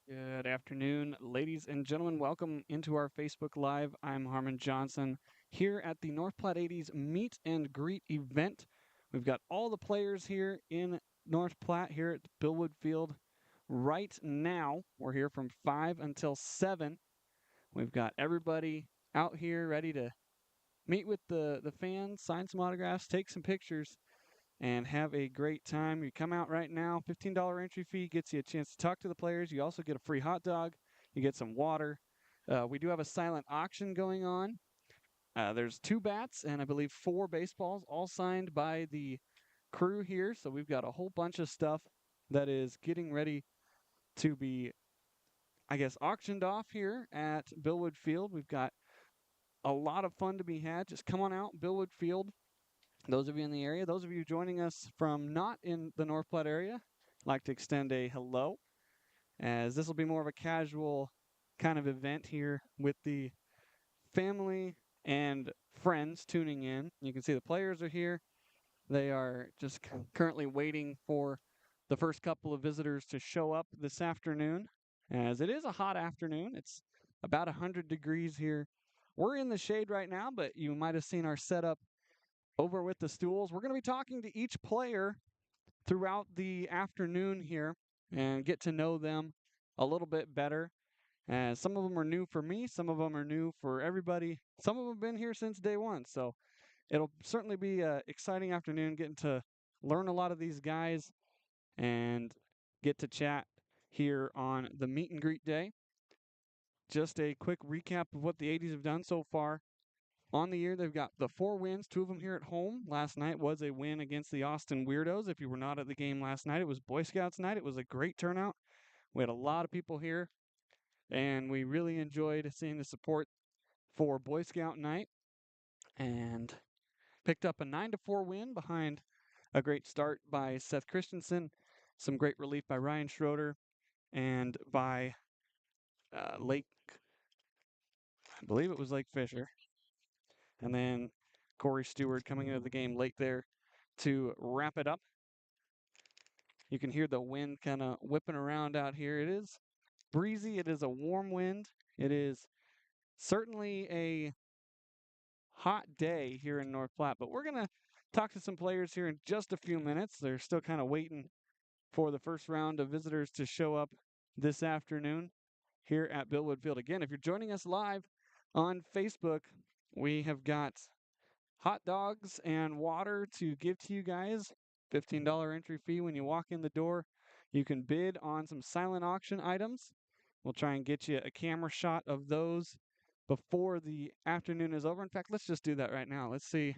Good afternoon, ladies and gentlemen. Welcome into our Facebook Live. I'm Harmon Johnson here at the North Platte 80s Meet and Greet event. We've got all the players here in North Platte here at Billwood Field right now. We're here from 5 until 7. We've got everybody out here ready to meet with the fans, sign some autographs, take some pictures, and have a great time. You come out right now, $15 entry fee gets you a chance to talk to the players. You also get a free hot dog, you get some water. We do have a silent auction going on. There's two bats and I believe four baseballs, all signed by the crew here. So we've got a whole bunch of stuff that is getting ready to be, I guess, auctioned off here at Billwood Field. We've got a lot of fun to be had. Just come on out, Billwood Field. Those of you in the area, those of you joining us from not in the North Platte area, I'd like to extend a hello, as this will be more of a casual kind of event here with the family and friends tuning in. You can see the players are here. They are just currently waiting for the first couple of visitors to show up this afternoon, as it is a hot afternoon. It's about 100 degrees here. We're in the shade right now, but you might have seen our setup over with the stools. We're going to be talking to each player throughout the afternoon here and get to know them a little bit better. And some of them are new for me, some of them are new for everybody. Some of them have been here since day one. So it'll certainly be an exciting afternoon getting to learn a lot of these guys and get to chat here on the meet and greet day. Just a quick recap of what the 80s have done so far. On the year, they've got the four wins, two of them here at home. Last night was a win against the Austin Weirdos. If you were not at the game last night, it was Boy Scouts night. It was a great turnout. We had a lot of people here, and we really enjoyed seeing the support for Boy Scout night and picked up a 9-4 win behind a great start by Seth Christensen, some great relief by Ryan Schroeder, and by Lake, I believe it was Lake Fisher. And then Corey Stewart coming into the game late there to wrap it up. You can hear the wind kind of whipping around out here. It is breezy. It is a warm wind. It is certainly a hot day here in North Platte, but we're going to talk to some players here in just a few minutes. They're still kind of waiting for the first round of visitors to show up this afternoon here at Billwood Field. Again, if you're joining us live on Facebook, we have got hot dogs and water to give to you guys. $15 entry fee when you walk in the door. You can bid on some silent auction items. We'll try and get you a camera shot of those before the afternoon is over. In fact, let's just do that right now. Let's see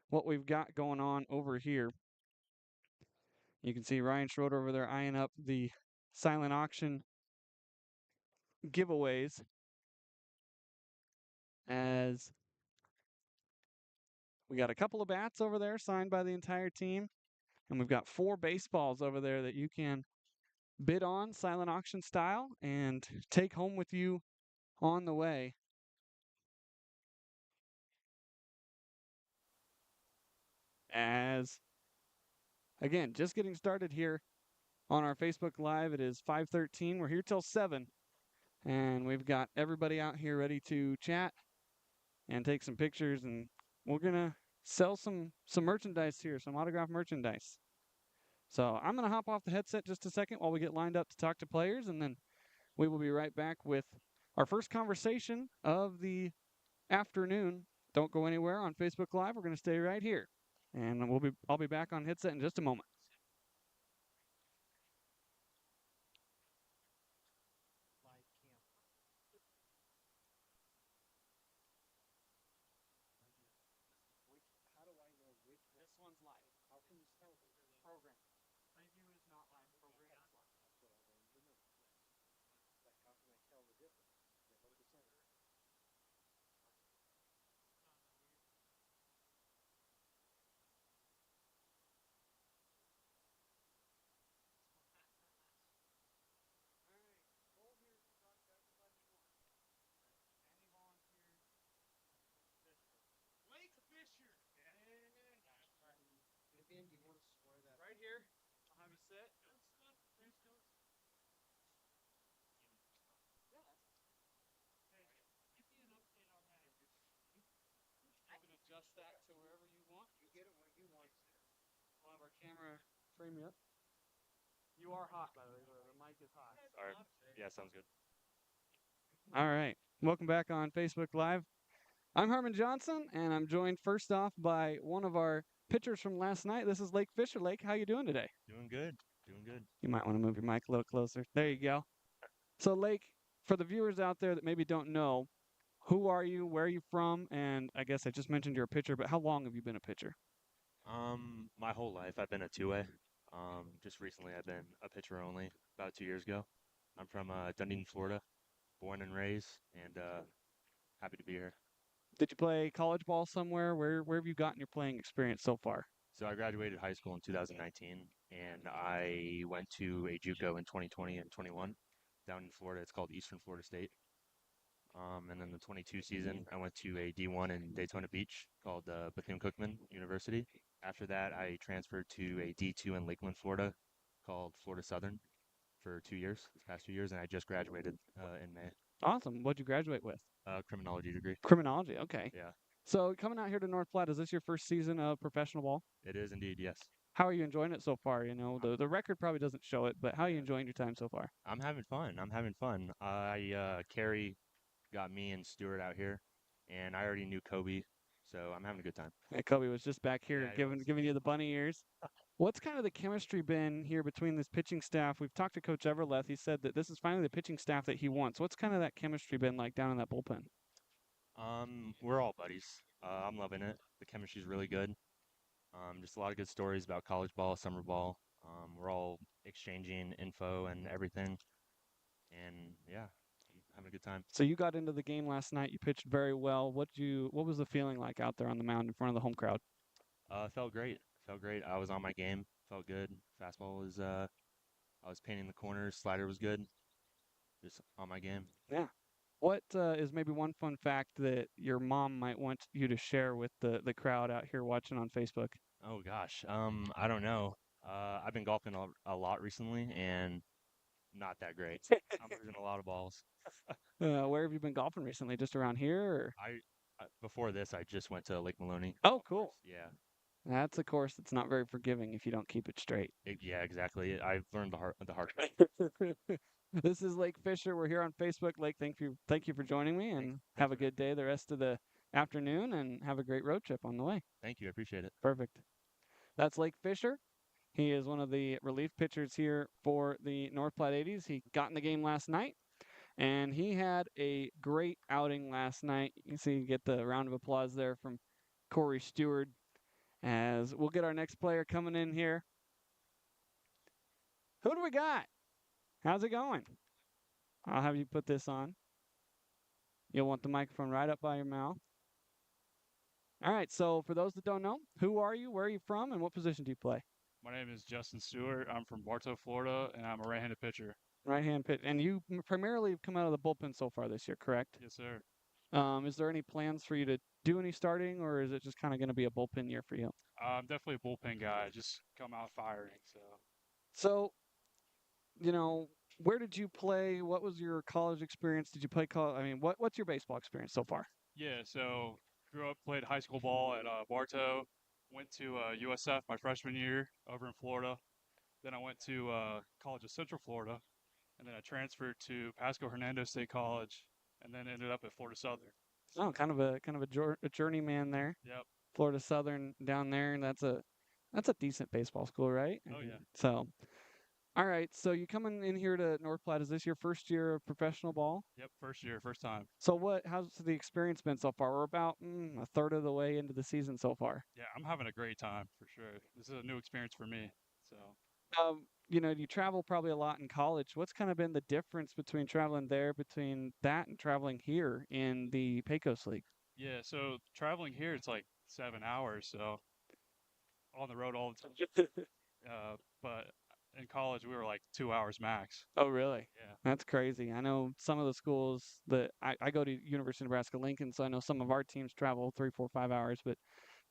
what we've got going on over here. You can see Ryan Schroeder over there eyeing up the silent auction giveaways as we got a couple of bats over there signed by the entire team. And we've got four baseballs over there that you can bid on silent auction style and take home with you on the way. As again, just getting started here on our Facebook Live. It is 5:13. We're here till 7. And we've got everybody out here ready to chat and take some pictures. And we're going to sell some merchandise here, some autographed merchandise. So I'm going to hop off the headset just a second while we get lined up to talk to players. And then we will be right back with our first conversation of the afternoon. Don't go anywhere on Facebook Live. We're going to stay right here. And I'll be back on headset in just a moment. This one's live. How can you tell the program? Preview is not live. Program is live. That's what I wanted to know. Like, how can I tell the difference? What the center? Lake Fisher. Ben, do you want to swear that? Right here. I'll have you sit. adjust that to wherever you want. You get it where you want to. We'll have our camera frame you up. You are hot, by the way. The mic is hot. All right. Yeah, sounds good. All right. Welcome back on Facebook Live. I'm Harmon Johnson, and I'm joined first off by one of our pitchers from last night. This is Lake Fisher. Lake, how you doing today? Doing good. Doing good. You might want to move your mic a little closer. There you go. So, Lake, for the viewers out there that maybe don't know, who are you? Where are you from? And I guess I just mentioned you're a pitcher, but how long have you been a pitcher? My whole life I've been a two-way. Just recently I've been a pitcher only, about 2 years ago. I'm from Dunedin, Florida, born and raised, and happy to be here. Did you play college ball somewhere? Where have you gotten your playing experience so far? So I graduated high school in 2019, and I went to a JUCO in 2020 and 21 down in Florida. It's called Eastern Florida State. And then the 22 season, I went to a D1 in Daytona Beach called Bethune-Cookman University. After that, I transferred to a D2 in Lakeland, Florida called Florida Southern for 2 years, this past 2 years, and I just graduated in May. Awesome. What'd you graduate with? Criminology degree. Criminology. Okay. Yeah, So coming out here to North Platte, is this your first season of professional ball? it is indeed, yes. How are you enjoying it so far? You know, I'm, the record probably doesn't show it, but how are you yeah, enjoying your time so far? I'm having fun. I'm having fun. Carrie got me and Stuart out here, and I already knew Kobe, so I'm having a good time. Hey, Kobe was just back Yeah, here he was. giving you the bunny ears. What's kind of the chemistry been here between this pitching staff? We've talked to Coach Everleth. He said that this is finally the pitching staff that he wants. What's kind of that chemistry been like down in that bullpen? We're all buddies. I'm loving it. The chemistry's really good. Just a lot of good stories about college ball, summer ball. We're all exchanging info and everything, and yeah, I'm having a good time. So you got into the game last night. You pitched very well. What was the feeling like out there on the mound in front of the home crowd? Felt great. Felt great. I was on my game. Felt good. Fastball was I was painting the corners. Slider was good. Just on my game. Yeah. What is maybe one fun fact that your mom might want you to share with the crowd out here watching on Facebook? Oh gosh. I don't know. I've been golfing a lot recently, and not that great. I'm losing a lot of balls. Where have you been golfing recently? Just around here? Or? Before this, I just went to Lake Maloney Oh, golf course. cool. Yeah. That's a course that's not very forgiving if you don't keep it straight. Yeah, exactly. I've learned the hard way. This is Lake Fisher. We're here on Facebook. Lake, thank you for joining me, and Thanks have a for having good day the rest of the afternoon, and have a great road trip on the way. Thank you. I appreciate it. Perfect. That's Lake Fisher. He is one of the relief pitchers here for the North Platte 80s. He got in the game last night, and he had a great outing last night. You see, you get the round of applause there from Corey Stewart. As we'll get our next player coming in here. Who do we got? How's it going? I'll have you put this on. You'll want the microphone right up by your mouth. All right, so for those that don't know, who are you, where are you from, and what position do you play? My name is Justin Stewart. I'm from Bartow, Florida, and I'm a right-handed pitcher. Right-hand pitch. And you primarily have come out of the bullpen so far this year, correct? Yes, sir. Is there any plans for you to do any starting, or is it just kind of going to be a bullpen year for you? I'm definitely a bullpen guy. Just come out firing. So, where did you play? What was your college experience? Did you play college? I mean, what's your baseball experience so far? Yeah, so grew up, played high school ball at Bartow. Went to USF my freshman year over in Florida. Then I went to College of Central Florida, and then I transferred to Pasco Hernando State College, and then ended up at Florida Southern. Oh, kind of a journeyman there. Yep. Florida Southern down there, and that's a decent baseball school, right? Oh yeah. So, all right. So you coming in here to North Platte? Is this your first year of professional ball? Yep. First year, first time. So how's the experience been so far? We're about a third of the way into the season so far. Yeah, I'm having a great time for sure. This is a new experience for me. So. You travel probably a lot in college. What's kind of been the difference between traveling there, between that and traveling here in the Pecos League? Yeah, so traveling here, it's like 7 hours, so on the road all the time. But in college, we were like 2 hours max. Oh, really? Yeah. That's crazy. I know some of the schools that I go to University of Nebraska-Lincoln, so I know some of our teams travel 3, 4, 5 hours, but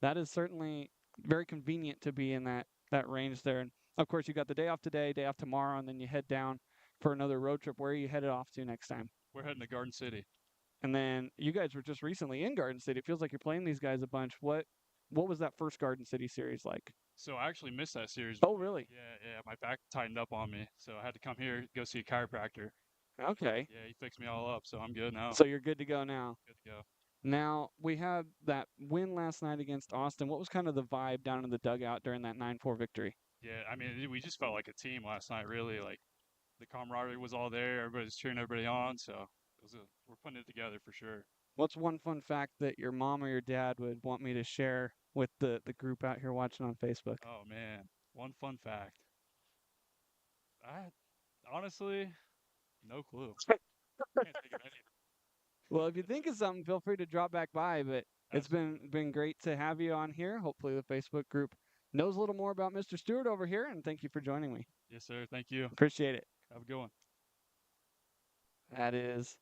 that is certainly very convenient to be in that range there. And of course, you got the day off today, day off tomorrow, and then you head down for another road trip. Where are you headed off to next time? We're heading to Garden City. and then you guys were just recently in Garden City. It feels like you're playing these guys a bunch. What was that first Garden City series like? So I actually missed that series. Oh, really? Yeah, my back tightened up on me, so I had to come here go see a chiropractor. Okay. Yeah, he fixed me all up, so I'm good now. So you're good to go now. Good to go. Now, we had that win last night against Austin. What was kind of the vibe down in the dugout during that 9-4 victory? Yeah, I mean, we just felt like a team last night. Really, like the camaraderie was all there. Everybody's cheering everybody on, so we're putting it together for sure. What's one fun fact that your mom or your dad would want me to share with the group out here watching on Facebook? Oh man, one fun fact. I honestly no clue. Can't think of any. Well, if you think of something, feel free to drop back by. But it's Absolutely. been great to have you on here. Hopefully, the Facebook group knows a little more about Mr. Stewart over here, and thank you for joining me. Yes, sir. Thank you. Appreciate it. Have a good one. That is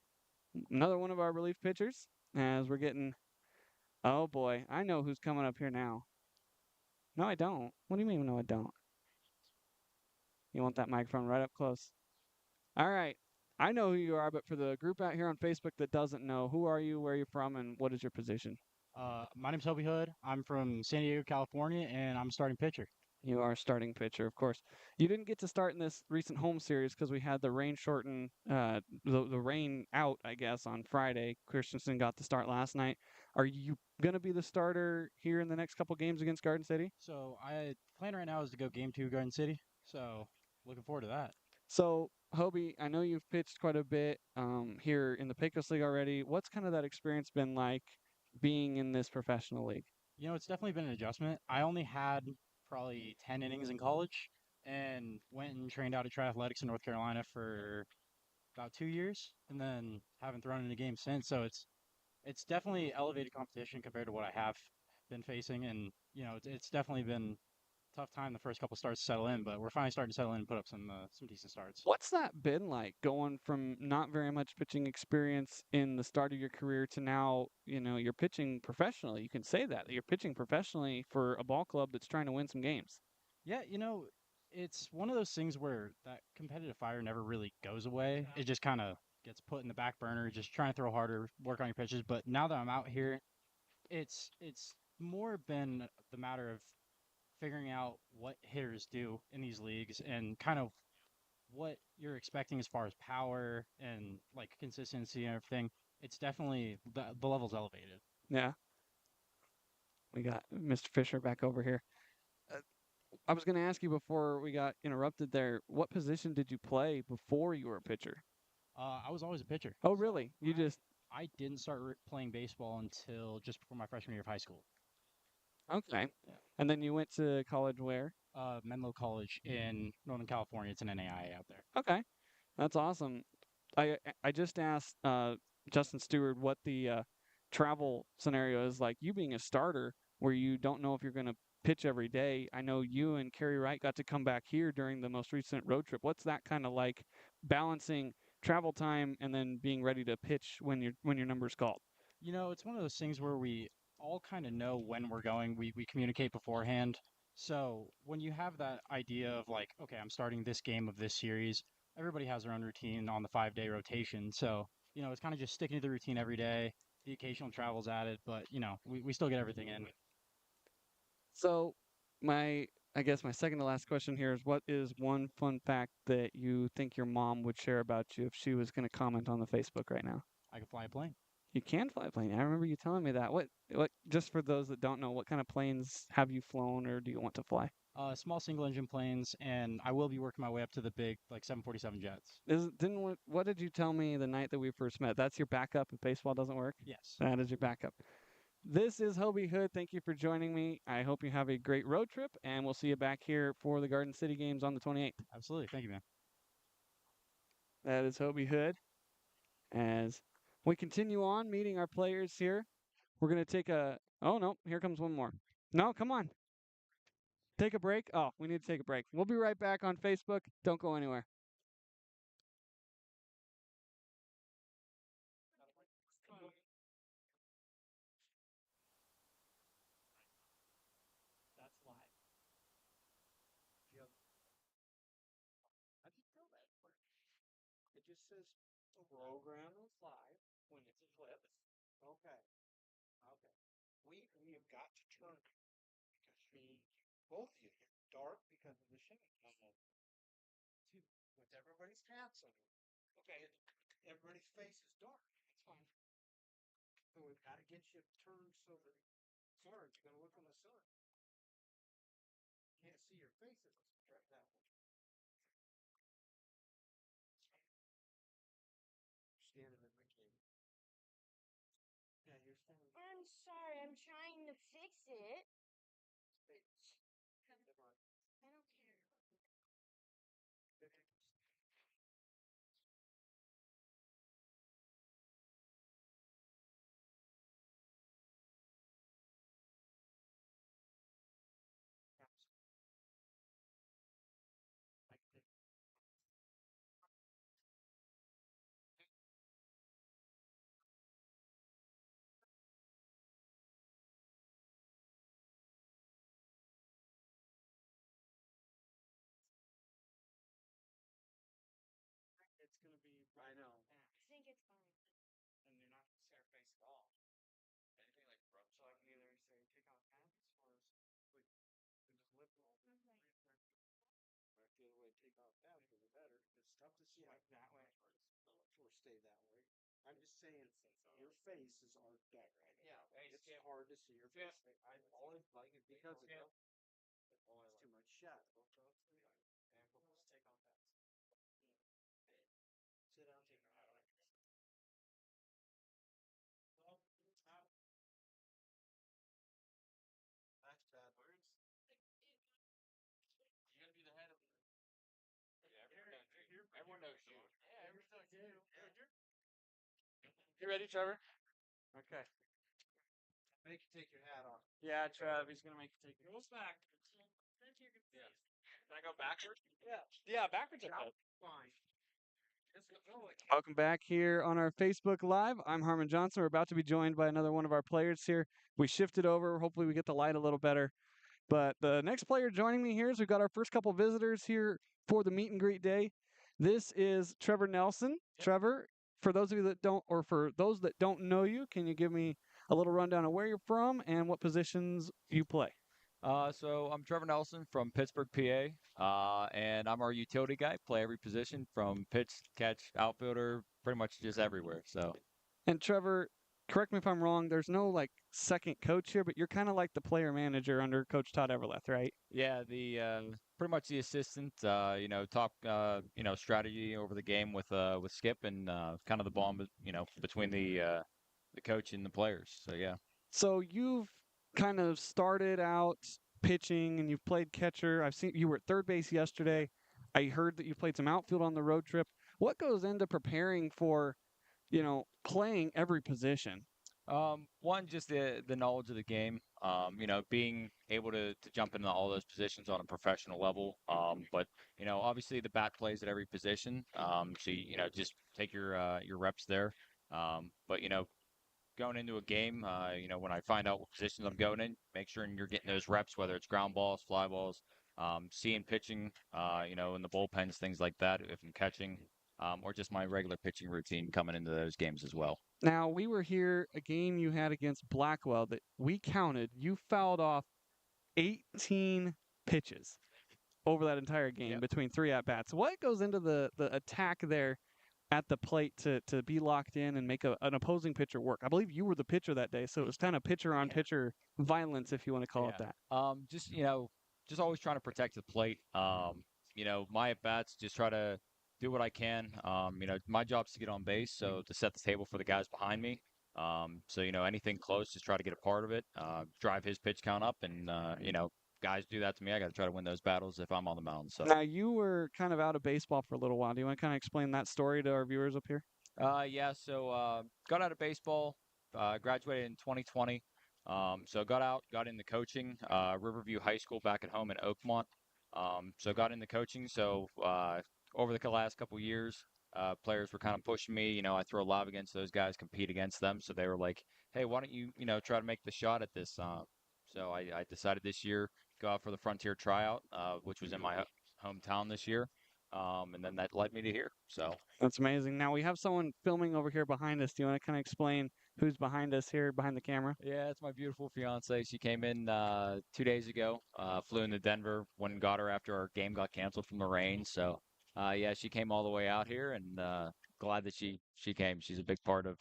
another one of our relief pitchers. As we're getting, oh boy, I know who's coming up here now. No, I don't. What do you mean? No, I don't. You want that microphone right up close. All right. I know who you are, but for the group out here on Facebook that doesn't know, who are you, where are you from, and what is your position? My name's Hobie Hood. I'm from San Diego, California, and I'm starting pitcher. You are starting pitcher, of course. You didn't get to start in this recent home series because we had the rain shorten, the rain out, I guess, on Friday. Christensen got the start last night. Are you going to be the starter here in the next couple games against Garden City? So I plan right now is to go game 2 Garden City. So looking forward to that. So, Hobie, I know you've pitched quite a bit here in the Pecos League already. What's kind of that experience been like being in this professional league? You know, it's definitely been an adjustment. I only had probably 10 innings in college and went and trained out at Triathletics in North Carolina for about 2 years and then haven't thrown in a game since. So it's definitely elevated competition compared to what I have been facing, and you know it's definitely been tough time the first couple starts to settle in, but we're finally starting to settle in and put up some decent starts. What's that been like going from not very much pitching experience in the start of your career to now, you're pitching professionally. You can say that you're pitching professionally for a ball club that's trying to win some games. Yeah, you know, it's one of those things where that competitive fire never really goes away. It just kind of gets put in the back burner, just trying to throw harder, work on your pitches. But now that I'm out here, it's more been the matter of figuring out what hitters do in these leagues and kind of what you're expecting as far as power and like consistency and everything. It's definitely the level's elevated. Yeah, we got Mr. Fisher back over here. Uh, I was going to ask you before we got interrupted there, what position did you play before you were a pitcher? I was always a pitcher. Oh, really? You I just I didn't start playing baseball until just before my freshman year of high school. okay. Yeah. And then you went to college where? Menlo College in Northern California. It's an NAIA out there. Okay. That's awesome. I just asked Justin Stewart what the travel scenario is like. You being a starter, where you don't know if you're going to pitch every day. I know you and Kerry Wright got to come back here during the most recent road trip. What's that kind of like, balancing travel time and then being ready to pitch when your number's called? You know, it's one of those things where we all kind of know when we're going. We communicate beforehand. So when you have that idea of like, okay, I'm starting this game of this series, everybody has their own routine on the 5 day rotation. So, you know, it's kind of just sticking to the routine every day. The occasional travel's added, but you know, we still get everything in. So, I guess my second to last question here is, what is one fun fact that you think your mom would share about you if she was going to comment on the Facebook right now? I can fly a plane. You can fly a plane. I remember you telling me that. Just for those that don't know, what kind of planes have you flown or do you want to fly? Small single engine planes, and I will be working my way up to the big like 747 jets. What did you tell me the night that we first met? That's your backup if baseball doesn't work? Yes, That is your backup. This is Hobie Hood. Thank you for joining me. I hope you have a great road trip, and we'll see you back here for the Garden City games on the 28th. absolutely. Thank you, man. That is Hobie Hood. As we continue on meeting our players here, we're going to take a. Oh, no, here comes one more. No, come on. Take a break. Oh, we need to take a break. We'll be right back on Facebook. Don't go anywhere. That's live. How do you tell that? It just says program is live. when it's flipped. Okay. Okay. We have got to turn because both of you dark because of the shade. With everybody's hats on. Okay. Everybody's face is dark. That's fine. So we've got to get you turned so that sorry, you're gonna look in the sun. You can't see your faces right that way. Standing in the cave. Yeah, you're standing. I'm sorry, I'm trying to fix it. I don't care. It's gonna be. I know. I think it's fine. And you're not gonna see our face at all. Anything like rough. So I can either say take off hats or we just lip roll. Okay. Or the other way, take off hats would be better. It's tough to see like that way. Or stay that way. I'm just saying your face is our dark. Yeah, it's hard to see your face. I always like it because it's too much shadow. And we'll just take off hats. Sit down, take your hat off. That's bad words. You gotta be the head of it. Yeah, everyone knows you. Yeah, everyone knows you. You ready, Trevor? Okay. Make you take your hat off. Yeah, Trev, he's gonna make you take your hat off. Goes back. Yeah. Can I go backwards? Yeah. Yeah, backwards. Fine. Welcome back here on our Facebook Live. I'm Harmon Johnson. We're about to be joined by another one of our players here. We shifted over. Hopefully, we get the light a little better. But the next player joining me here is we've got our first couple visitors here for the meet and greet day. This is Trevor Nelson. Yep. Trevor, for those of you that don't, or for those that don't know you, can you give me a little rundown of where you're from and what positions you play? So I'm Trevor Nelson from Pittsburgh, PA, and I'm our utility guy. Play every position from pitch, catch, outfielder, pretty much just everywhere. So. And Trevor, correct me if I'm wrong. There's no like second coach here, but you're kind of like the player manager under Coach Todd Everleth, right? Yeah, the pretty much the assistant. Talk strategy over the game with Skip and kind of the bond, between the coach and the players. So yeah. So you've kind of started out pitching and you've played catcher. I've seen you were at third base yesterday. I heard that you played some outfield on the road trip. What goes into preparing for, playing every position? One, just the knowledge of the game. Being able to jump into all those positions on a professional level. But obviously the bat plays at every position. So just take your reps there. But going into a game, when I find out what positions I'm going in, make sure you're getting those reps, whether it's ground balls, fly balls, seeing pitching, in the bullpens, things like that, if I'm catching, or just my regular pitching routine coming into those games as well. Now, we were here, a game you had against Blackwell that we counted. You fouled off 18 pitches over that entire game. Yep. Between 3 at-bats. What goes into the attack there at the plate to be locked in and make an opposing pitcher work? I believe you were the pitcher that day, so it was kind of pitcher on pitcher violence, if you want to call it that. Just always trying to protect the plate. My at bats, just try to do what I can. My job's to get on base, so to set the table for the guys behind me. Anything close, just try to get a part of it, drive his pitch count up, and guys do that to me. I got to try to win those battles if I'm on the mound. So now you were kind of out of baseball for a little while. Do you want to kind of explain that story to our viewers up here? So got out of baseball, graduated in 2020. So got into coaching, Riverview High School back at home in Oakmont. So got into coaching. So over the last couple years, players were kind of pushing me. I throw a lot against those guys, compete against them. So they were like, "Hey, why don't you, try to make the shot at this?" So I decided this year go out for the Frontier tryout, which was in my hometown this year. and then that led me to here. So That's amazing. Now we have someone filming over here behind us. Do you want to kind of explain who's behind us here behind the camera? yeah, it's my beautiful fiance. She came in 2 days ago. Flew into Denver. Went and got her after our game got canceled from the rain. So yeah, she came all the way out here, and glad that she came. She's a big part of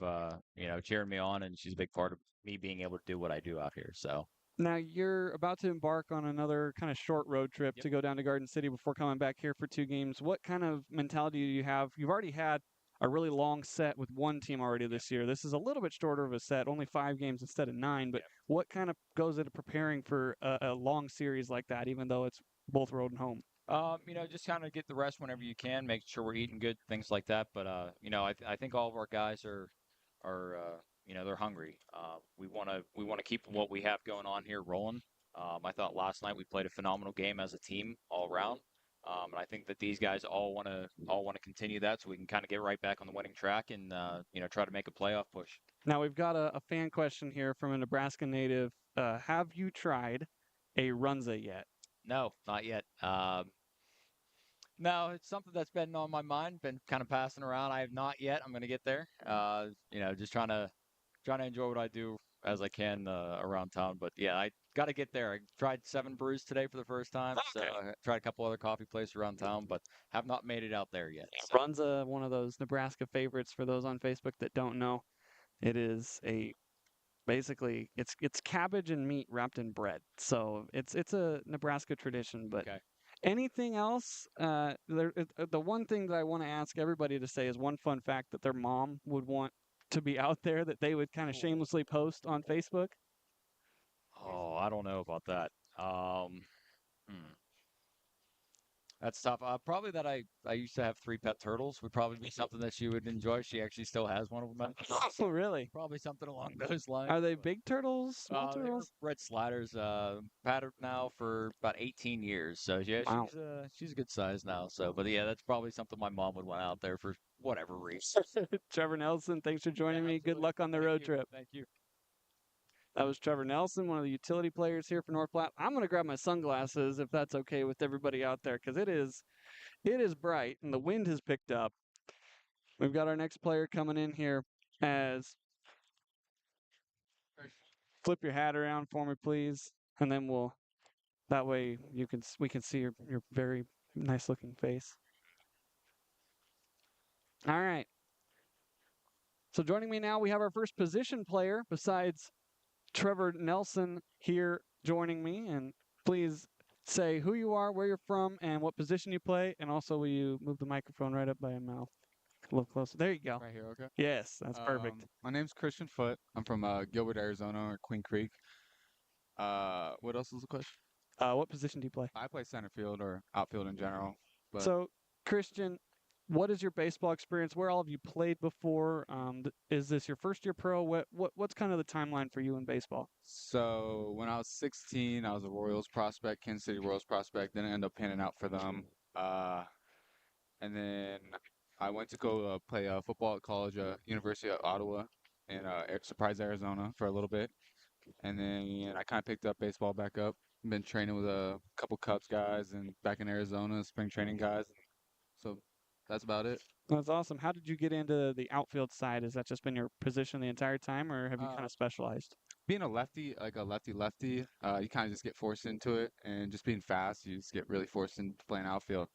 cheering me on, and she's a big part of me being able to do what I do out here. So Now you're about to embark on another kind of short road trip yep. to go down to Garden City before coming back here for 2 games. What kind of mentality do you have? You've already had a really long set with one team already this year. This is a little bit shorter of a set, only 5 games instead of 9. But Yep. what kind of goes into preparing for a long series like that, even though it's both road and home? Just kind of get the rest whenever you can, make sure we're eating good, things like that. But I think all of our guys are they're hungry. We want to keep what we have going on here rolling. I thought last night we played a phenomenal game as a team all around. And I think that these guys all want to continue that, so we can kind of get right back on the winning track and try to make a playoff push. Now we've got a fan question here from a Nebraska native. Have you tried a runza yet? No, not yet. No, it's something that's been on my mind, been kind of passing around. I have not yet. I'm gonna get there. Just trying to enjoy what I do as I can around town. But yeah, I got to get there. I tried Seven Brews today for the first time, so Okay. I tried a couple other coffee places around town, but have not made it out there yet. So, Runza, one of those Nebraska favorites for those on Facebook that don't know. It is a basically it's cabbage and meat wrapped in bread. So it's a Nebraska tradition. But okay. anything else? The one thing that I want to ask everybody to say is one fun fact that their mom would want to be out there that they would kind of shamelessly post on Facebook. Oh, I don't know about that. Hmm. That's tough. Probably that I used to have three pet turtles would probably be something that she would enjoy. She actually still has one of them. Oh, really? Probably something along those lines. Are they big turtles, small They were turtles? red sliders. Patterned now for about 18 years. So yeah, Wow. she's a good size now. So, but yeah, that's probably something my mom would want out there for whatever reason. Trevor Nelson, thanks for joining Yeah, me. Good absolutely. luck on the Thank road you. trip. Thank you. That was Trevor Nelson, one of the utility players here for North Platte. I'm going to grab my sunglasses if that's okay with everybody out there because it is bright and the wind has picked up. We've got our next player coming in here as flip your hat around for me, please, and then that way we can see your very nice looking face. All right. So joining me now, we have our first position player besides Trevor Nelson here joining me. And please say who you are, where you're from, and what position you play. And also, will you move the microphone right up by your mouth? A little closer. There you go. Right here, okay. Yes, that's perfect. My name's Christian Foote. I'm from Gilbert, Arizona, or Queen Creek. What else was the question? What position do you play? I play center field or outfield in general. But So, Christian, what is your baseball experience? Where all have you played before? Is this your first year pro? What's kind of the timeline for you in baseball? so when I was 16, I was a Royals prospect, Kansas City Royals prospect. Then I ended up panning out for them. And then I went to go play football at college, University of Ottawa, in Surprise, Arizona, for a little bit. And then I kind of picked up baseball back up. Been training with a couple Cubs guys and back in Arizona, spring training guys. So that's about it. That's awesome. How did you get into the outfield side? Has that just been your position the entire time, or have you kind Uh, of specialized? Being a lefty, like a lefty, you kind of just get forced into it, and just being fast, you just get really forced into playing outfield.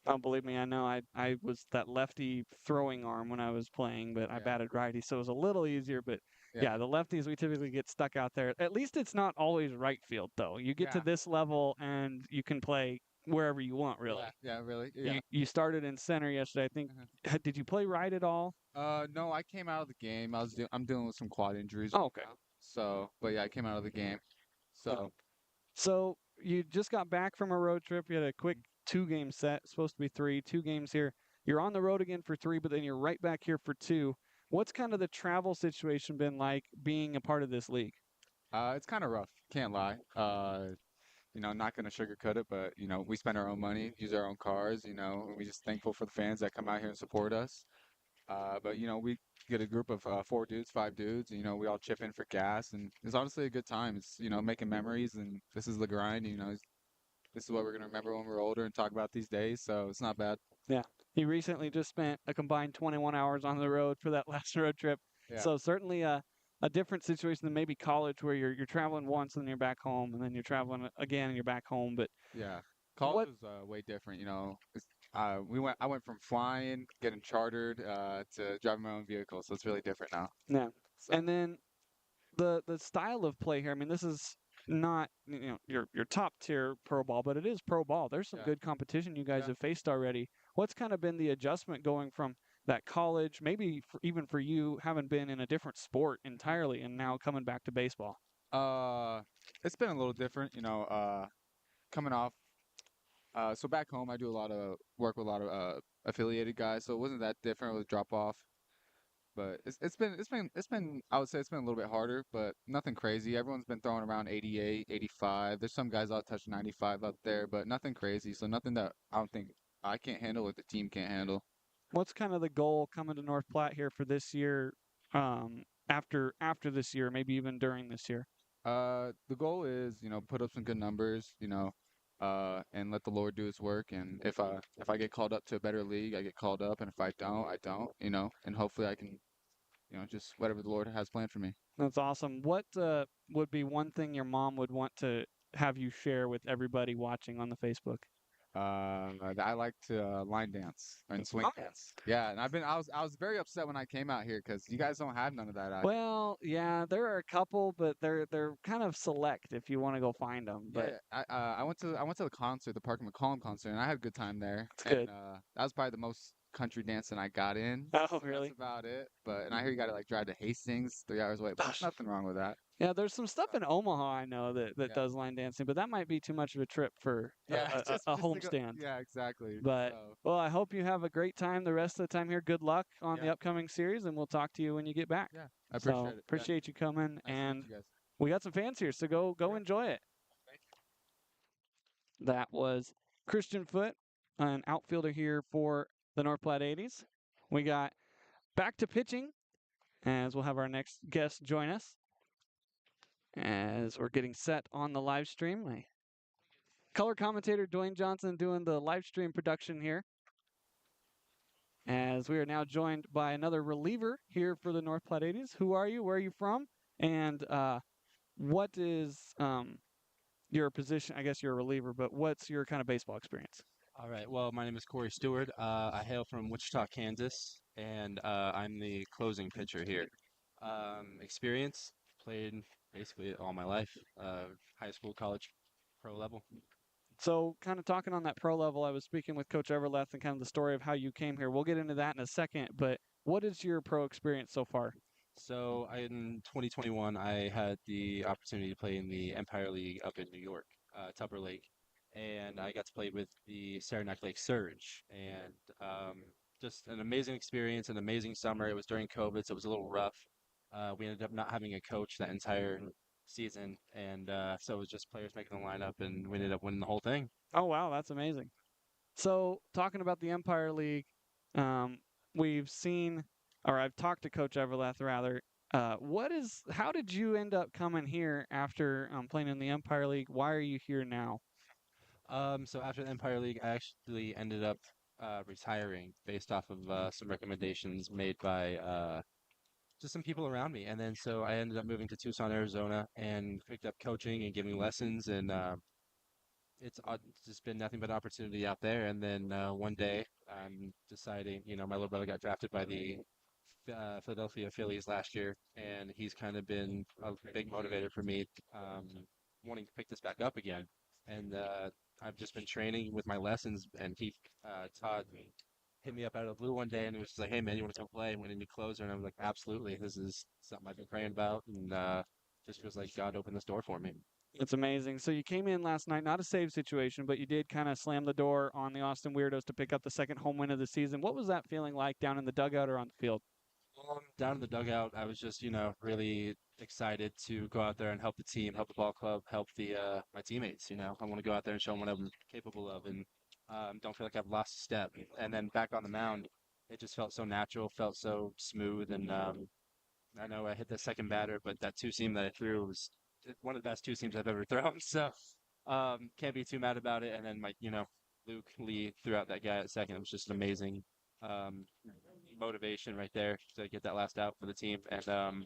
Oh, believe me, I know. I was that lefty throwing arm when I was playing, but I Yeah, batted righty, so it was a little easier. But yeah, yeah, the lefties we typically get stuck out there. At least it's not always right field though. You get to yeah, this level and you can play wherever you want, really. yeah, really, yeah. You started in center yesterday. I think. Mhm. Did you play right at all? No, I came out of the game. I'm dealing with some quad injuries Oh, right okay. now. So, but yeah, I came out of the game. So, So you just got back from a road trip. You had a quick 2 game set, supposed to be three, 2 games here. You're on the road again for 3, but then you're right back here for 2. What's kind of the travel situation been like being a part of this league? it's kind of rough. Can't lie. Not gonna sugarcoat it, but we spend our own money, use our own cars. And we just thankful for the fans that come out here and support us. But we get a group of 4 dudes, 5 dudes. We all chip in for gas, and it's honestly a good time. It's making memories, and this is the grind. This is what we're gonna remember when we're older and talk about these days. So it's not bad. Yeah. He recently just spent a combined 21 hours on the road for that last road trip. Yeah. So certainly a different situation than maybe college where you're traveling once and then you're back home and then you're traveling again and you're back home. But Yeah. College what was way different, you know. I went from flying, getting chartered, to driving my own vehicle, so it's really different now. yeah. So And then the style of play here, I mean, this is not your top tier pro ball, but it is pro ball. There's some yeah, good competition you guys yeah. have faced already. What's kind of been the adjustment going from that college, maybe even for you, having been in a different sport entirely and now coming back to baseball? Uh, it's been a little different, you know. Coming off. So back home, I do a lot of work with a lot of affiliated guys, so it wasn't that different with drop off. But it's been I would say it's been a little bit harder, but nothing crazy. Everyone's been throwing around 88, 85. There's some guys out touching 95 up there, but nothing crazy. So nothing that I don't think I can't handle or the team can't handle. What's kind of the goal coming to North Platte here for this year, after this year, maybe even during this year? The goal is, you know, put up some good numbers, you know, and let the Lord do His work. And if I get called up to a better league, I get called up, and if I don't, I don't, you know. And hopefully I can, you know, just whatever the Lord has planned for me. That's awesome. What would be one thing your mom would want to have you share with everybody watching on the Facebook? I like to line dance and swing Oh, yeah. dance. Yeah, and I was very upset when I came out here because you guys don't have none of that out here. Well, yeah, there are a couple, but they're kind of select if you want to go find them. But Yeah, I went to the concert, the Parker McCollum concert, and I had a good time there. it's And good. that was probably the most country dancing I got in. Oh, So really? that's about it. But and I hear you got to like drive to Hastings, 3 hours away. But there's nothing wrong with that. Yeah, there's some stuff in Omaha I know that Yeah, does line dancing, but that might be too much of a trip for yeah, a just to go. homestand. Yeah, exactly. But So well, I hope you have a great time the rest of the time here. Good luck on the yeah, upcoming series, and we'll talk to you when you get back. yeah, I So appreciate it. Yeah, appreciate you coming, nice to meet and you guys. we got some fans here, so go Yeah, enjoy it. thank you. That was Christian Foote, an outfielder here for the North Platte 80s. We got back to pitching as we'll have our next guest join us as we're getting set on the live stream. My color commentator Dwayne Johnson doing the live stream production here as we are now joined by another reliever here for the North Platte 80s. Who are you? Where are you from? And what is your position? I guess you're a reliever, but what's your kind of baseball experience? All right. Well, my name is Corey Stewart. I hail from Wichita, Kansas, and I'm the closing pitcher here. Experience played basically all my life, high school, college, pro level. So, kind of talking on that pro level, I was speaking with Coach Everleth and kind of the story of how you came here. We'll get into that in a second, but what is your pro experience so far? So in 2021, I had the opportunity to play in the Empire League up in New York, Tupper Lake, and I got to play with the Saranac Lake Surge, and just an amazing experience, an amazing summer. It was during COVID, so it was a little rough. We ended up not having a coach that entire season, and so it was just players making the lineup, and we ended up winning the whole thing. Oh, wow, that's amazing. So, talking about the Empire League, um, we've seen, or I've talked to Coach Everleth rather. How did you end up coming here after playing in the Empire League? Why are you here now? So after the Empire League, I actually ended up retiring based off of some recommendations made by just some people around me. And then so I ended up moving to Tucson, Arizona, and picked up coaching and giving lessons. And it's just been nothing but opportunity out there. And then one day I'm deciding, my little brother got drafted by the Philadelphia Phillies last year, and he's kind of been a big motivator for me, wanting to pick this back up again. And I've just been training with my lessons, and Todd hit me up out of the blue one day and was just like, "Hey man, you want to come play? We need a closer." And I was like, "Absolutely, this is something I've been praying about," and just feels like God opened this door for me. It's amazing. So you came in last night, not a save situation, but you did kind of slam the door on the Austin Weirdos to pick up the second home win of the season. What was that feeling like down in the dugout or on the field? Down in the dugout, I was just, really excited to go out there and help the team, help the ball club, help the my teammates. I want to go out there and show them what I'm capable of, and don't feel like I've lost a step. And then back on the mound, it just felt so natural, felt so smooth, and I know I hit the second batter, but that two seam that I threw was one of the best two seams I've ever thrown. So can't be too mad about it. And then Luke Lee threw out that guy at second. It was just an amazing motivation right there to get that last out for the team, and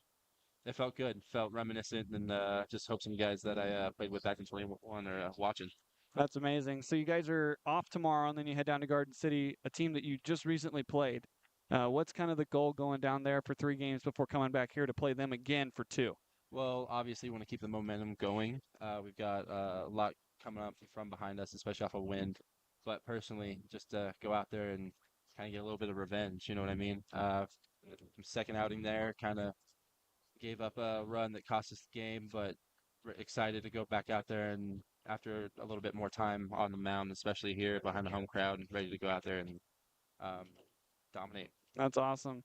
it felt good. Felt reminiscent, and just hope some guys that I played with back in 21 are watching. That's amazing. So you guys are off tomorrow, and then you head down to Garden City, a team that you just recently played. What's kind of the goal going down there for 3 games before coming back here to play them again for 2? Well, obviously, we want to keep the momentum going. We've got a lot coming up from behind us, especially off of wind. But personally, just to go out there and kind of get a little bit of revenge. You know what I mean? Second outing there, kind of gave up a run that cost us the game, but we're excited to go back out there and after a little bit more time on the mound, especially here behind the home crowd, and ready to go out there and um, dominate. That's awesome.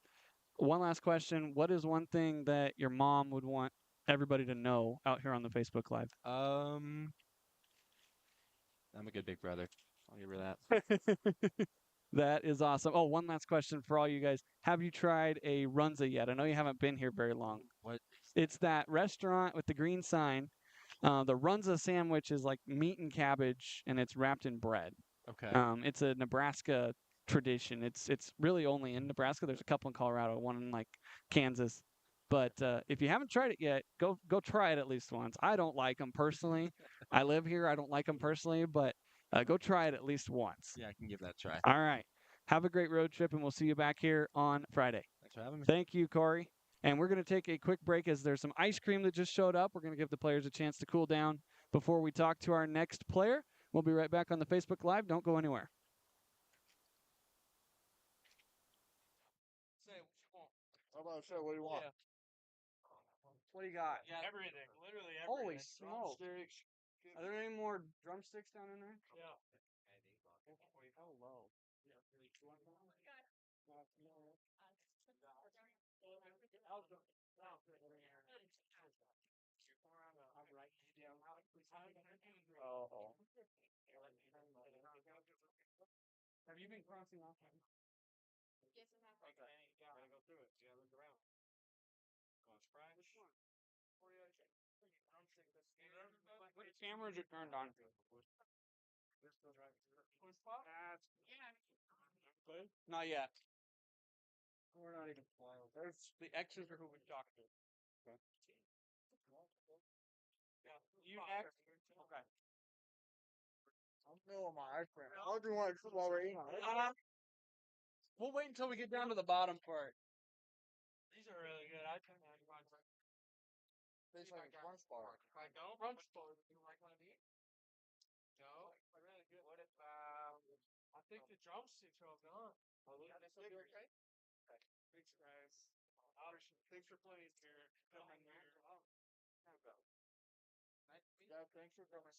One last question. What is one thing that your mom would want everybody to know out here on the Facebook Live? I'm a good big brother. I'll give her that. That is awesome. Oh, one last question for all you guys. Have you tried a Runza yet? I know you haven't been here very long. What? It's that restaurant with the green sign. The Runza sandwich is like meat and cabbage, and it's wrapped in bread. Okay. It's a Nebraska tradition. It's really only in Nebraska. There's a couple in Colorado, one in like Kansas. But if you haven't tried it yet, go try it at least once. I don't like them personally. I live here. I don't like them personally, but go try it at least once. Yeah, I can give that a try. All right. Have a great road trip, and we'll see you back here on Friday. Thanks for having me. Thank you, Corey. And we're going to take a quick break as there's some ice cream that just showed up. We're going to give the players a chance to cool down before we talk to our next player. We'll be right back on the Facebook Live. Don't go anywhere. How about say what do you want? Yeah. What do you got? Yeah, everything. Literally everything. Holy smoke! Are there any more drumsticks down in there? Yeah. How low? Oh. Have you been crossing off? Yes, I have. Okay. Gotta go through it. You gotta look around. Which one? What cameras are turned on? Not yet. We're not even flying. There's the X's are who we talk to. Okay. Yeah. You X? Okay. I'm feeling my ice cream. I'll do one while we're eating. We'll wait until we get down to the bottom part. These are really good. I think Tastes like a crunch bar. I don't. Crunch bar. You like one of these? No. Really good. What if I think the drumsticks are all gone. Yeah, they still okay? Okay. Thanks, guys. Thanks for playing here. Coming here. Yeah, thanks for coming.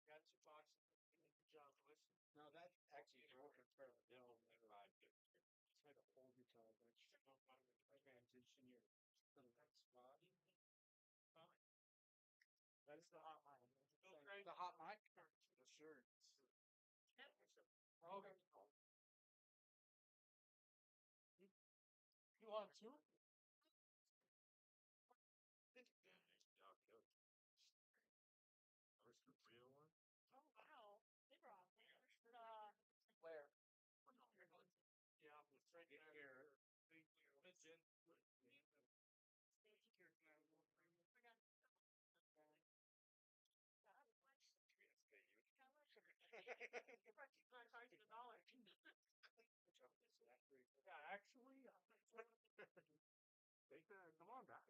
Got 2 boxes. John, listen. No, that actually is broken for the bill. It's like a whole guitar, but advantage in your little spot. Huh? That is the hot mic. The hot mic? The shirt. Okay. You want 2? Oh wow, they brought Where? Yeah, it's right there. Thank you. Pigeon. Yeah, actually. Come on back.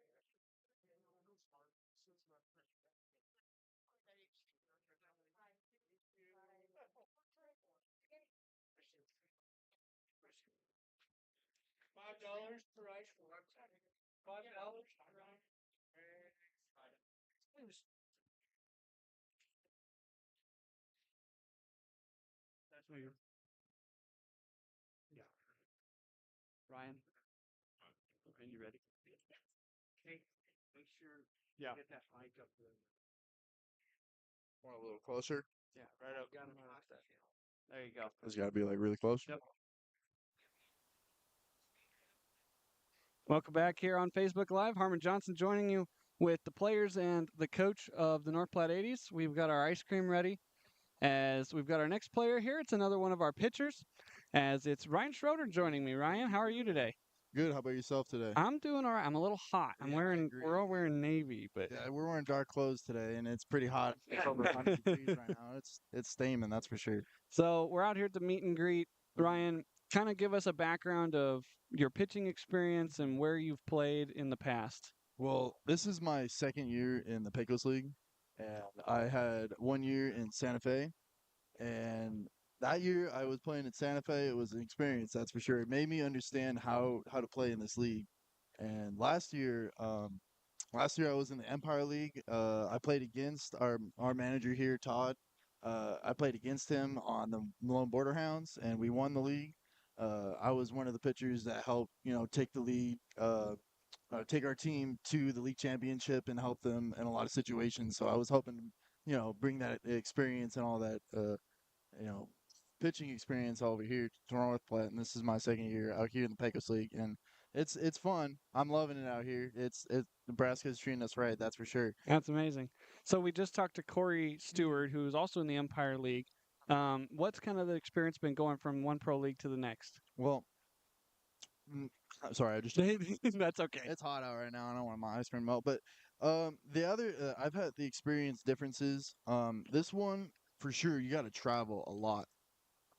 $5 per ice cream. $5 per ice. That's me. Yeah. Ryan. And you ready? Okay. Make sure you get that mic up there. Want a little closer? Yeah, right up. There you go. It's got to be like really close. Yep. Welcome back here on Facebook Live. Harmon Johnson joining you with the players and the coach of the North Platte 80s. We've got our ice cream ready as we've got our next player here. It's another one of our pitchers, as it's Ryan Schroeder joining me. Ryan, how are you today? Good. How about yourself today? I'm doing all right. I'm a little hot. Yeah, I agree. We're all wearing navy, but Yeah, we're wearing dark clothes today, and it's pretty hot. It's over 100 degrees right now. It's steaming, that's for sure. So we're out here at the meet and greet. Ryan, kind of give us a background of your pitching experience and where you've played in the past. Well, this is my second year in the Pecos League, and I had 1 year in Santa Fe, and that year I was playing in Santa Fe. It was an experience, that's for sure. It made me understand how to play in this league. And last year I was in the Empire League. I played against our manager here, Todd. I played against him on the Malone Border Hounds, and we won the league. I was one of the pitchers that helped, take the league, take our team to the league championship and help them in a lot of situations. So I was hoping to, bring that experience and all that, you know, pitching experience over here to North Platte. And this is my second year out here in the Pecos League, and it's fun. I'm loving it out here. Nebraska's treating us right, that's for sure. That's amazing. So we just talked to Corey Stewart, who's also in the Empire League. What's kind of the experience been going from one pro league to the next? Well, sorry, I just That's okay. it's hot out right now. I don't want my ice cream melt, but the other I've had the experience differences. This one for sure you got to travel a lot.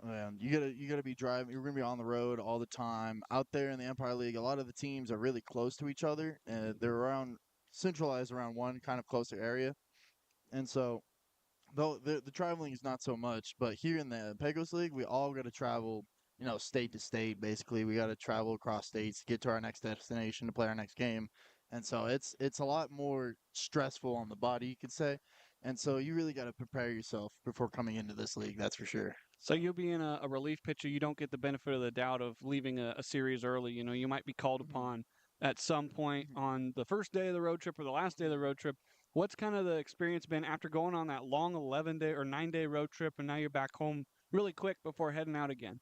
And you gotta be driving. You're gonna be on the road all the time. Out there in the Empire League, a lot of the teams are really close to each other, and they're around centralized around one kind of closer area. And so, though the traveling is not so much, but here in the Pecos League, we all got to travel, state to state. Basically, we got to travel across states to get to our next destination to play our next game. And so it's a lot more stressful on the body, you could say. And so you really got to prepare yourself before coming into this league. That's for sure. So you being a relief pitcher, you don't get the benefit of the doubt of leaving a series early. You know, you might be called upon at some point on the first day of the road trip or the last day of the road trip. What's kind of the experience been after going on that long 11-day or 9-day road trip and now you're back home really quick before heading out again?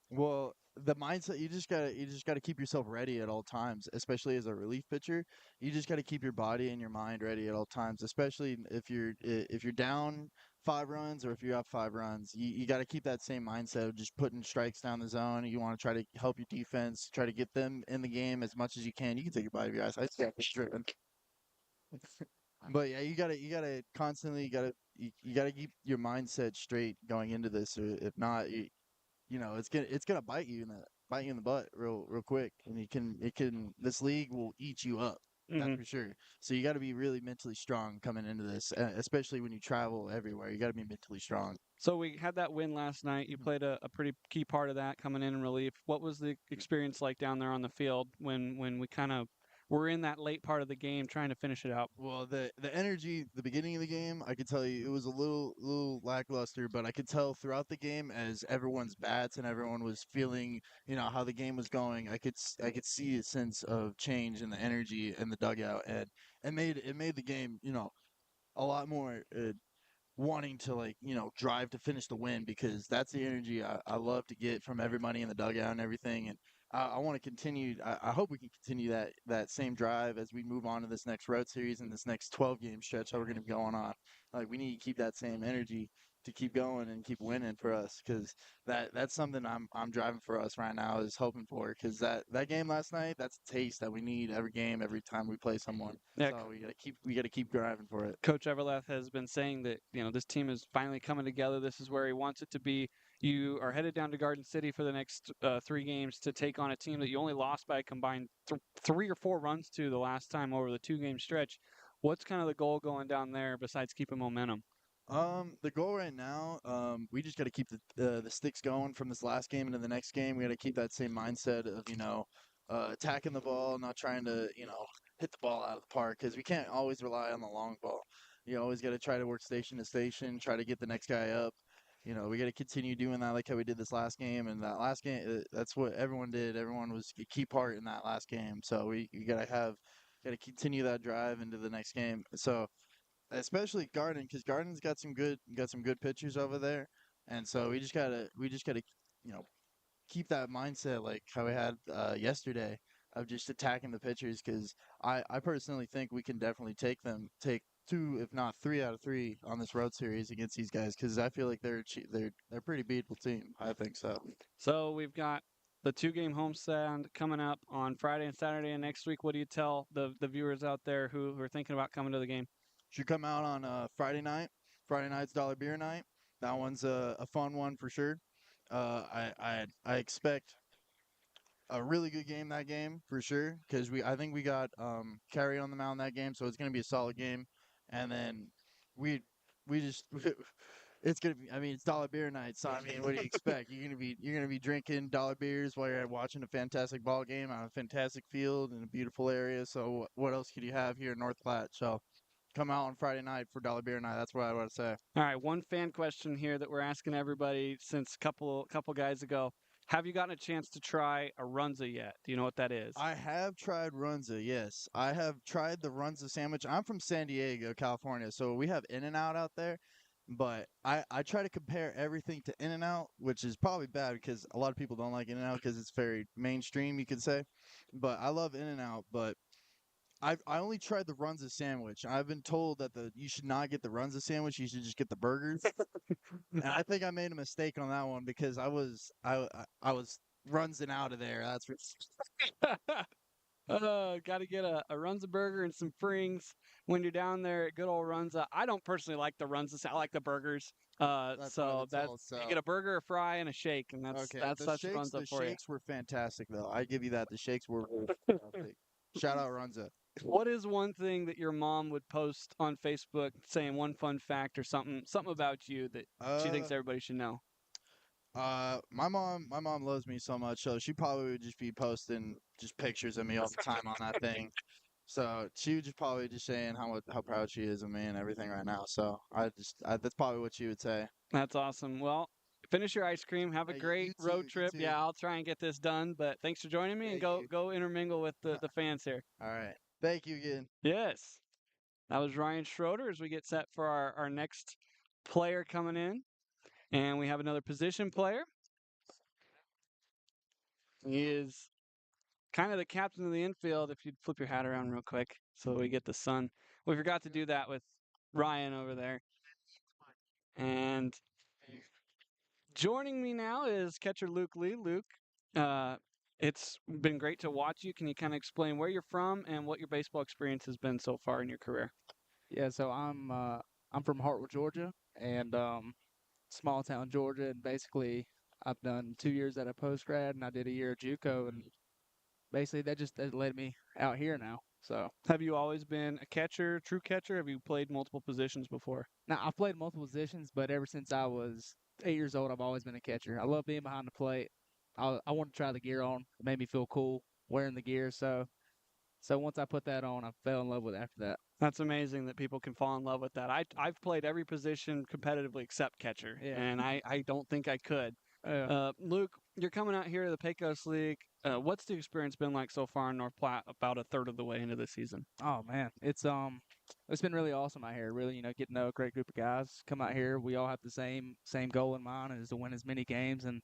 Well, the mindset you just gotta keep yourself ready at all times, especially as a relief pitcher. You just gotta keep your body and your mind ready at all times, especially if you're down 5 runs or if you're up 5 runs. You gotta keep that same mindset of just putting strikes down the zone. You want to try to help your defense, try to get them in the game as much as you can. You can take your body of your eyes. I see driven. But yeah, you gotta constantly you gotta keep your mindset straight going into this, or if not, it's gonna bite you in the butt real quick, and this league will eat you up. That's for sure. So you got to be really mentally strong coming into this, especially when you travel everywhere. You got to be mentally strong. So we had that win last night. You played a pretty key part of that coming in relief. What was the experience like down there on the field when we kind of were in that late part of the game trying to finish it out? Well, the energy, the beginning of the game, I could tell you it was a little lackluster, but I could tell throughout the game as everyone's bats and everyone was feeling, how the game was going. I could see a sense of change in the energy in the dugout, and it made the game, a lot more wanting to, like, drive to finish the win, because that's the energy I love to get from everybody in the dugout and everything. And I want to continue. I hope we can continue that same drive as we move on to this next road series and this next 12 game stretch that we're going to be going on. Like, we need to keep that same energy to keep going and keep winning for us, because that's something I'm driving for us right now, is hoping for, because that game last night, that's a taste that we need every game, every time we play someone. Yeah. So we gotta keep driving for it. Coach Everlath has been saying that, this team is finally coming together. This is where he wants it to be. You are headed down to Garden City for the next 3 games to take on a team that you only lost by a combined 3 or 4 runs to the last time over the 2-game stretch. What's kind of the goal going down there besides keeping momentum? The goal right now, we just got to keep the sticks going from this last game into the next game. We got to keep that same mindset of, attacking the ball, not trying to, hit the ball out of the park, because we can't always rely on the long ball. You always got to try to work station to station, try to get the next guy up. We got to continue doing that like how we did this last game. And that last game, that's what everyone did. Everyone was a key part in that last game. So we got to continue that drive into the next game. So, especially Garden, because Garden's got some good pitchers over there, and so we just gotta, keep that mindset like how we had yesterday, of just attacking the pitchers because I personally think we can definitely take 2 if not 3 out of 3 on this road series against these guys because I feel like they're a pretty beatable team. I think so. So we've got the 2-game homestand coming up on Friday and Saturday and next week. What do you tell the viewers out there who are thinking about coming to the game? Should come out on Friday night. Friday night's dollar beer night. That one's a fun one for sure. I expect a really good game that game for sure because I think we got Carey on the mound that game, so it's gonna be a solid game. And then we we just it's gonna be. I mean, it's dollar beer night, so I mean, what do you expect? You're gonna be drinking dollar beers while you're watching a fantastic ball game on a fantastic field in a beautiful area. So what else could you have here in North Platte? So come out on Friday night for dollar beer night. That's what I want to say. All right, one fan question here that we're asking everybody since couple guys ago. Have you gotten a chance to try a runza yet? Do you know what that is? I have tried Runza, yes. I have tried the Runza sandwich. I'm from San Diego, California, so we have In-N-Out out there. But I try to compare everything to In-N-Out, which is probably bad because a lot of people don't like In-N-Out because it's very mainstream, you could say. But I love In-N-Out, but I only tried the Runza sandwich. I've been told that you should not get the Runza sandwich. You should just get the burgers. And I think I made a mistake on that one because I was runzing out of there. That's for Got to get a Runza burger and some frings when you're down there at good old Runza. I don't personally like the Runza. I like the burgers. that's what So it's that's all. So you get a burger, a fry, and a shake, and okay, that's Runza the for you. shakes were fantastic though. I give you that. The shakes were really fantastic. Shout out Runza. What is one thing that your mom would post on Facebook saying one fun fact or something about you that she Uh, thinks everybody should know? my mom loves me so much, so she probably would just be posting just pictures of me all the time on that thing. So she would just probably just saying how proud she is of me and everything right now. So that's probably what she would say. That's awesome. Well, finish your ice cream. Have a Hey, great you road too, you trip. too. Yeah, I'll try and get this done. But thanks for joining me and Thank you. go intermingle with the fans here. All right. Thank you again. Yes. That was Ryan Schroeder as we get set for our next player coming in. And we have another position player. He is kind of the captain of the infield if you'd flip your hat around real quick so we get the sun. We forgot to do that with Ryan over there. And joining me now is catcher Luke Lee. Luke, uh, it's been great to watch you. Can you kind of explain where you're from and what your baseball experience has been so far in your career? Yeah, so I'm from Hartwell, Georgia, and small town Georgia, and basically I've done 2 years at a post grad, and I did a year at JUCO, and basically that led me out here now. So Have you always been a catcher, true catcher? Have you played multiple positions before? now I've played multiple positions, but ever since I was 8 years old, I've always been a catcher. I love being behind the plate. I want to try the gear on. It made me feel cool wearing the gear. So once I put that on, I fell in love with it after that. That's amazing that people can fall in love with that. I've played every position competitively except catcher, Yeah. and I don't think I could. Yeah. Luke, you're coming out here to the Pecos League. What's the experience been like so far in North Platte? About a third of the way into the season. Oh man, it's been really awesome out here. Really, getting to know a great group of guys. Come out here, we all have the same goal in mind, is to win as many games and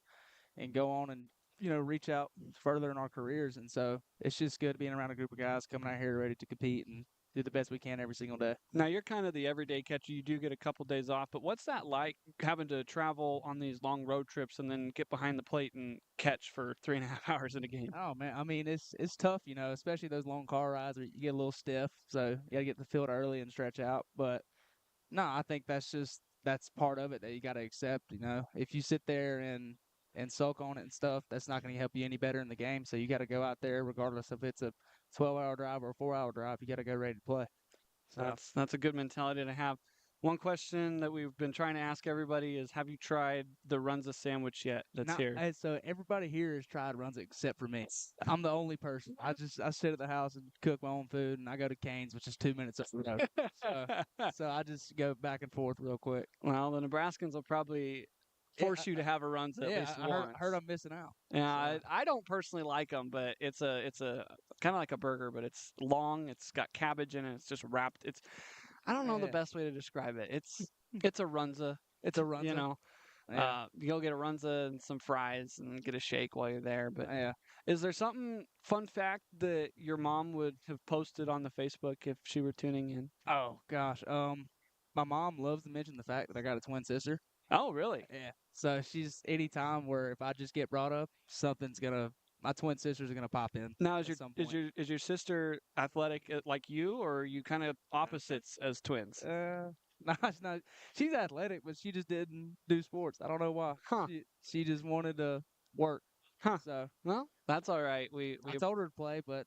go on and reach out further in our careers. And so it's just good being around a group of guys coming out here ready to compete and do the best we can every single day. Now you're kind of the everyday catcher. You do get a couple days off, but what's that like having to travel on these long road trips and then get behind the plate and catch for 3.5 hours in a game? Oh man, I mean it's tough, especially those long car rides where you get a little stiff. So you got to get to the field early and stretch out. But no, I think that's part of it that you got to accept. If you sit there and sulk on it and stuff, that's not going to help you any better in the game. So you got to go out there, regardless if it's a 12-hour drive or a 4-hour drive. You got to go ready to play. So That's a good mentality to have. One question that we've been trying to ask everybody is, have you tried the Runza sandwich yet? That's here. So everybody here has tried runs except for me. I'm the only person. I sit at the house and cook my own food, and I go to Cane's, which is 2 minutes up the road. So I just go back and forth real quick. Well, the Nebraskans will probably force you to have a Runza at least I once. heard I'm missing out. Yeah, So. I don't personally like them, but it's a kind of like a burger, but it's long. It's got cabbage in it. It's just wrapped. I don't know the Yeah. best way to describe it. It's a Runza. It's a Runza. Yeah. You go get a runza and some fries and get a shake while you're there. But Yeah. is there something fun fact that your mom would have posted on the Facebook if she were tuning in? Oh gosh. My mom loves to mention the fact that I got a twin sister. Oh, really? Yeah. So she's anytime where if I just get brought up, my twin sisters are gonna pop in Now, at some point. is your sister athletic like you, or are you kind of opposites as twins? No, it's not. She's athletic, but she just didn't do sports. I don't know why. Huh. She just wanted to work. Huh. So Well, that's all right. I told her to play, but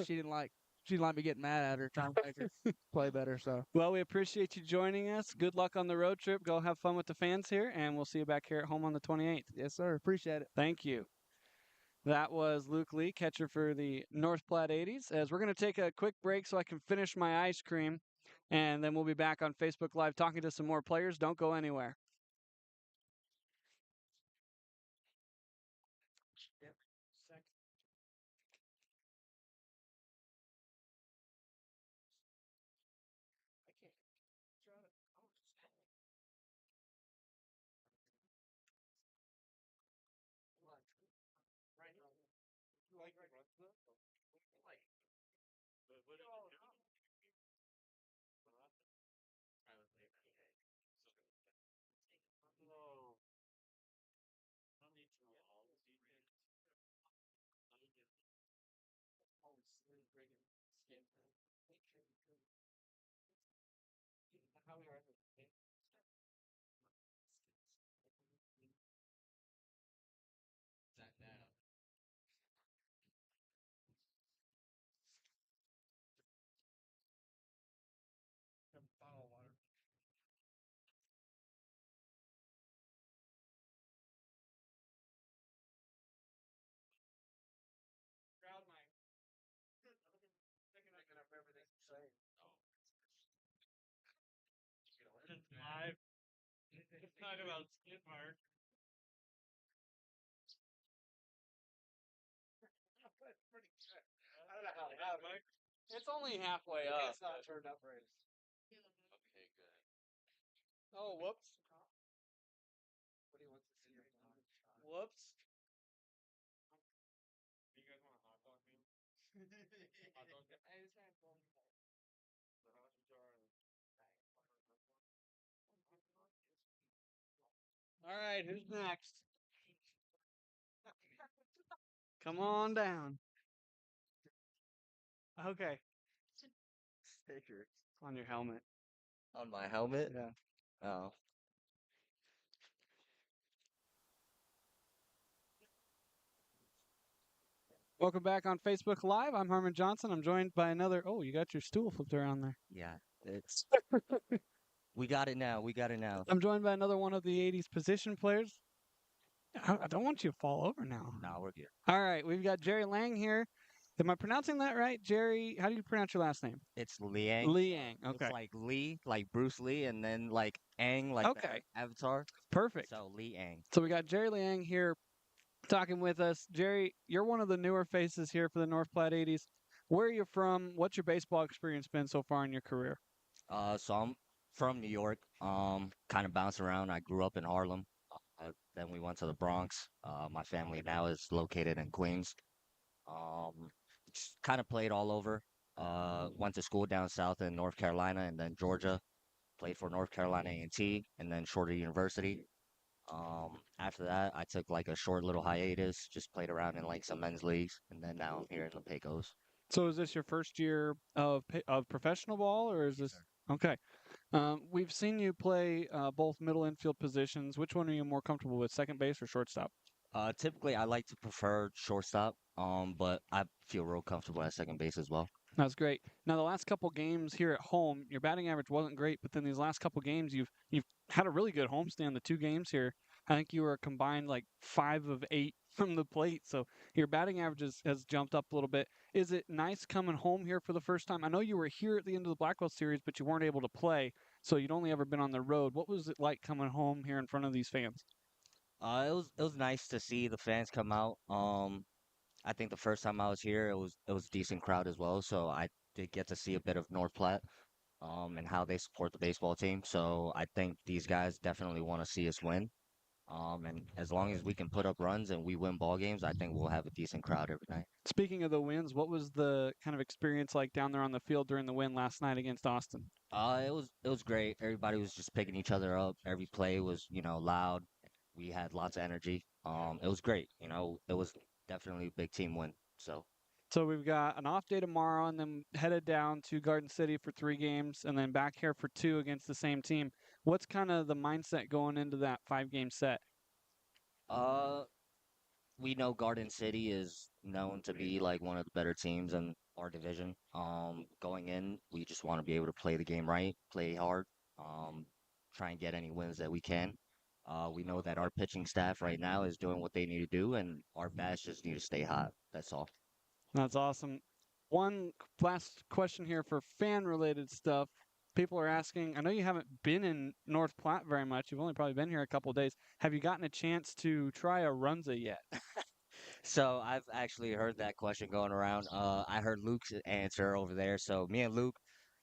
she didn't like me getting mad at her trying to make her play better. So Well, we appreciate you joining us. Good luck on the road trip. Go have fun with the fans here, and we'll see you back here at home on the 28th. yes, sir. Appreciate it. Thank you. That was Luke Lee, catcher for the North Platte 80s. As we're going to take a quick break so I can finish my ice cream, and then we'll be back on Facebook Live talking to some more players. Don't go anywhere. Live. It's not about skid mark. I don't know how it happened. It's only halfway up. It's not turned up right. Okay, good. Oh, whoops. What do you want to see? Whoops. Do you guys want a hot dog meal? Hot dog? All right, who's next? Come on down. Okay. Stickers. On your helmet. On my helmet? Yeah. Oh. Welcome back on Facebook Live. I'm Harmon Johnson. I'm joined by another. Oh, you got your stool flipped around there. Yeah. It's we got it now. We got it now. I'm joined by another one of the 80s position players. I don't want you to fall over now. No, we're good. All right, we've got Jerry Lang here. Am I pronouncing that right? Jerry, how do you pronounce your last name? It's Liang. Liang. Okay. It's like Lee, like Bruce Lee, and then like Aang, like the Okay. Avatar. Perfect. So Liang. So we got Jerry Liang here talking with us. Jerry, you're one of the newer faces here for the North Platte 80s. Where are you from? What's your baseball experience been so far in your career? So I'm from New York. Kind of bounce around. I grew up in Harlem. Then we went to the Bronx. My family now is located in Queens. Just kind of played all over. Went to school down south in North Carolina and then Georgia. Played for North Carolina A&T and then Shorter University. After that, I took like a short little hiatus, just played around in like some men's leagues, and then now I'm here in the Pecos. So is this your first year of professional ball, or is this okay? We've seen you play both middle infield positions. Which one are you more comfortable with, second base or shortstop? Typically, I like to prefer shortstop, but I feel real comfortable at second base as well. That's great. Now, the last couple games here at home, your batting average wasn't great, but then these last couple games, you've had a really good homestand. The two games here, I think you were combined like 5 of 8 from the plate, so your batting average has jumped up a little bit. Is it nice coming home here for the first time? I know you were here at the end of the Blackwell series, but you weren't able to play, so you'd only ever been on the road. What was it like coming home here in front of these fans? It was nice to see the fans come out. I think the first time I was here, it was a decent crowd as well, so I did get to see a bit of North Platte, and how they support the baseball team. So I think these guys definitely want to see us win. And as long as we can put up runs and we win ball games, I think we'll have a decent crowd every night. Speaking of the wins, what was the kind of experience like down there on the field during the win last night against Austin? It was great. Everybody was just picking each other up. Every play was, loud. We had lots of energy. It was great. It was definitely a big team win. So, So we've got an off day tomorrow and then headed down to Garden City for 3 games and then back here for two against the same team. What's kind of the mindset going into that 5 game set? uh, we know Garden City is known to be like one of the better teams in our division. Going in, we just want to be able to play the game right, play hard, um, try and get any wins that we can. We know that our pitching staff right now is doing what they need to do, and our bats just need to stay hot. That's all. That's awesome. One last question here for fan related stuff. People are asking, I know you haven't been in North Platte very much. You've only probably been here a couple of days. Have you gotten a chance to try a runza yet? So I've actually heard that question going around. I heard Luke's answer over there. So me and Luke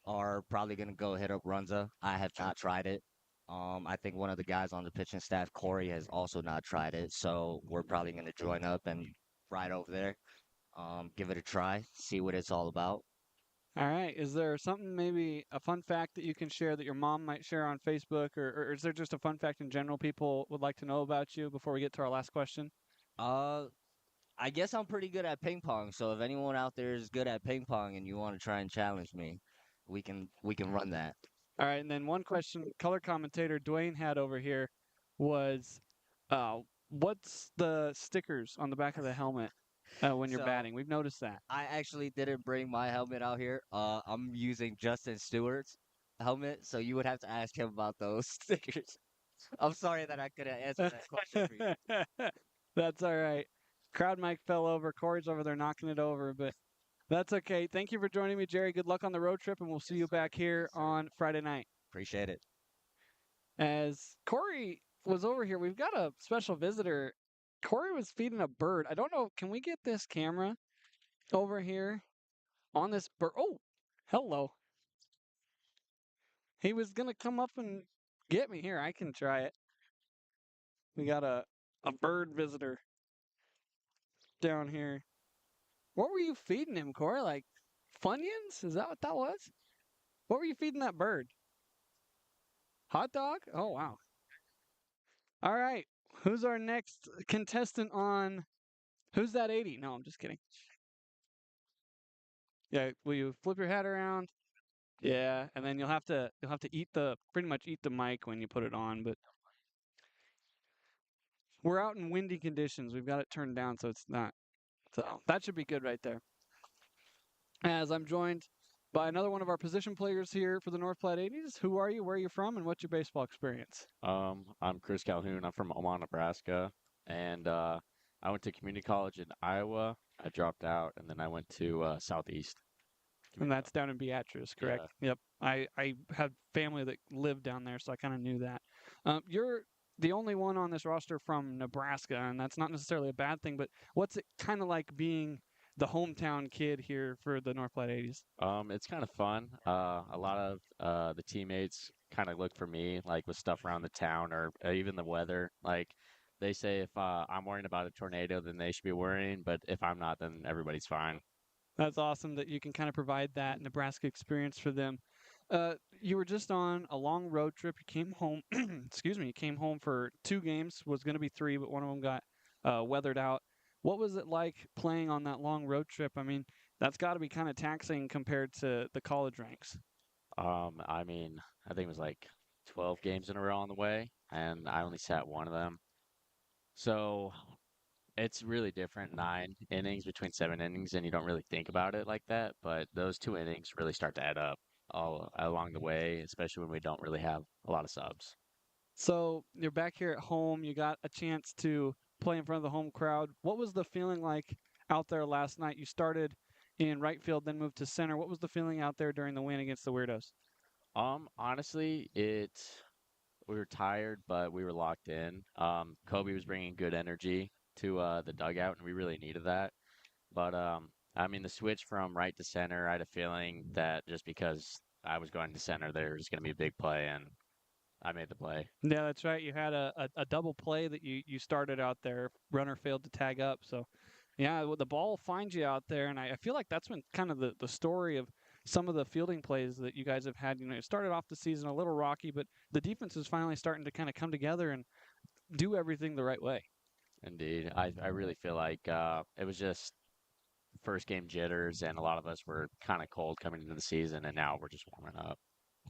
are probably gonna go hit up Runza. I have not tried it. I think one of the guys on the pitching staff, Corey, has also not tried it. So we're probably gonna join up and ride over there. Give it a try, see what it's all about. All right. Is there something, maybe a fun fact that you can share that your mom might share on Facebook, or is there just a fun fact in general people would like to know about you before we get to our last question? Uh, I guess I'm pretty good at ping pong. So if anyone out there is good at ping pong and you want to try and challenge me, we can run that. All right. And then one question color commentator Dwayne had over here was uh, what's the stickers on the back of the helmet when you're So batting? We've noticed that. I actually didn't bring my helmet out here. I'm using Justin Stewart's helmet, so you would have to ask him about those stickers. I'm sorry that I couldn't answer that question for you. That's all right. Crowd mic fell over. Corey's over there knocking it over, but that's okay. Thank you for joining me, Jerry. Good luck on the road trip, and we'll see you back here on Friday night. Appreciate it. As Corey was over here, we've got a special visitor. Corey was feeding a bird. I don't know. Can we get this camera over here on this bird? Oh, hello. He was gonna come up and get me here. I can try it. We got a bird visitor down here. What were you feeding him, Corey? Like Funyuns? Is that what that was? What were you feeding that bird? Hot dog? Oh wow. All right. Who's our next contestant on Who's That 80? No, I'm just kidding. Yeah, will you flip your hat around? Yeah, and then you'll have to eat the pretty much eat the mic when you put it on, but we're out in windy conditions. We've got it turned down so it's not. So that should be good right there. As I'm joined by another one of our position players here for the North Platte 80s. Who are you? Where are you from? And what's your baseball experience? I'm Chris Calhoun. I'm from Omaha, Nebraska, and I went to community college in Iowa. I dropped out, and then I went to Southeast. And that's down in Beatrice, correct? Yeah. Yep. I had family that lived down there, so I kind of knew that. You're the only one on this roster from Nebraska, and that's not necessarily a bad thing, but what's it kind of like being the hometown kid here for the North Platte 80s? It's kind of fun. A lot of the teammates kind of look for me, like with stuff around the town or even the weather. Like they say if I'm worrying about a tornado, then they should be worrying, but if I'm not, then everybody's fine. That's awesome that you can kind of provide that Nebraska experience for them. You were just on a long road trip. You came home, excuse me, you came home for 2 games, was going to be three, but one of them got weathered out. What was it like playing on that long road trip? I mean, that's got to be kind of taxing compared to the college ranks. I mean, I think it was like 12 games in a row on the way, and I only sat one of them. So it's really different, 9 innings between 7 innings, and you don't really think about it like that. But those 2 innings really start to add up all along the way, especially when we don't really have a lot of subs. So you're back here at home. You got a chance to play in front of the home crowd. What was the feeling like out there last night? You started in right field, then moved to center. What was the feeling out there during the win against the Weirdos? Honestly, we were tired, but we were locked in. Kobe was bringing good energy to the dugout, and we really needed that. But I mean, the switch from right to center, I had a feeling that just because I was going to center, there was going to be a big play, and I made the play. Yeah, that's right. You had a double play that you started out there. Runner failed to tag up. So, yeah, the ball finds you out there. And I feel like that's been kind of the story of some of the fielding plays that you guys have had. It started off the season a little rocky, but the defense is finally starting to kind of come together and do everything the right way. Indeed. I really feel like it was just first game jitters, and a lot of us were kind of cold coming into the season, and now we're just warming up.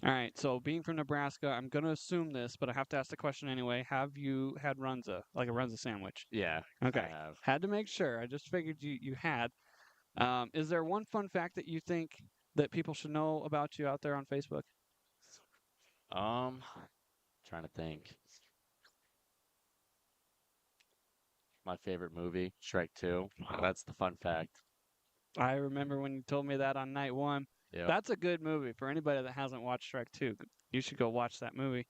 All right. So, being from Nebraska, I'm going to assume this, but I have to ask the question anyway. Have you had runza, like a runza sandwich? Yeah, Okay. I have. Had to make sure. I just figured you had. Is there one fun fact that you think that people should know about you out there on Facebook? Trying to think. My favorite movie, Shrek 2. That's the fun fact. I remember when you told me that on night one. Yep. That's a good movie. For anybody that hasn't watched Shrek 2, you should go watch that movie.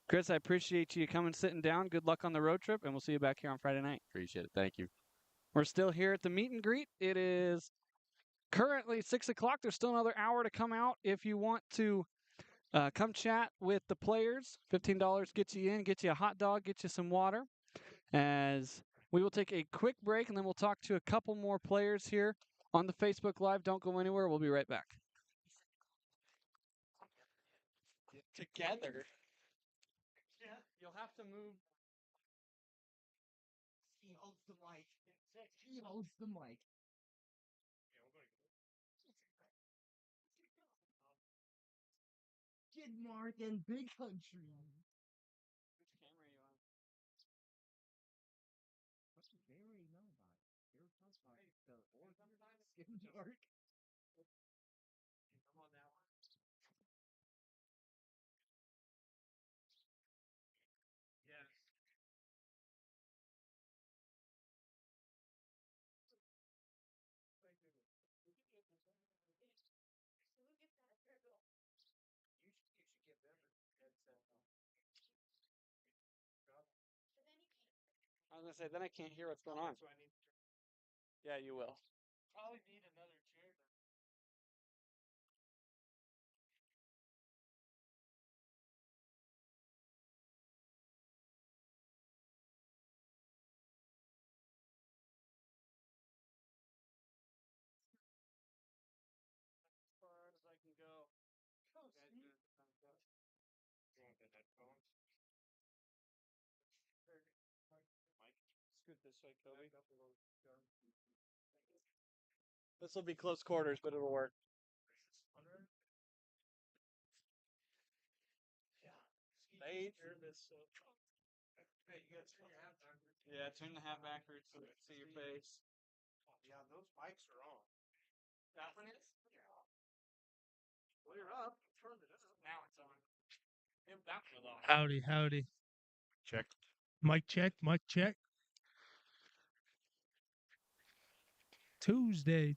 Chris, I appreciate you coming, sitting down. Good luck on the road trip, and we'll see you back here on Friday night. Appreciate it. Thank you. We're still here at the meet and greet. It is currently 6 o'clock. There's still another hour to come out if you want to come chat with the players. $15 gets you in, gets you a hot dog, gets you some water. As we will take a quick break, and then we'll talk to a couple more players here on the Facebook Live. Don't go anywhere. We'll be right back. Together. Yeah, you'll have to move. He holds the mic. He holds the mic. Kid Mark and Big Country. Which camera are you on? What do they already know about it? Here comes the board Skin Dark. I'm on that one. Yes. You should give them a headset. I was gonna say, then I can't hear what's going on. Yeah, you will. Probably need another chair. As far as I can go. Oh, sweet. Want the headphones? Mike, scoot this way, Kobe. This will be close quarters, but it'll work. Yeah. Stage. Hey, you gotta turn your hat backwards. Yeah, turn the hat backwards so we can see your face. Yeah, those mics are on. That one is? Yeah. Well, you're up. Turn it up. Now it's on. That was on. Howdy, howdy. Check. Mic check, mic check. Tuesday.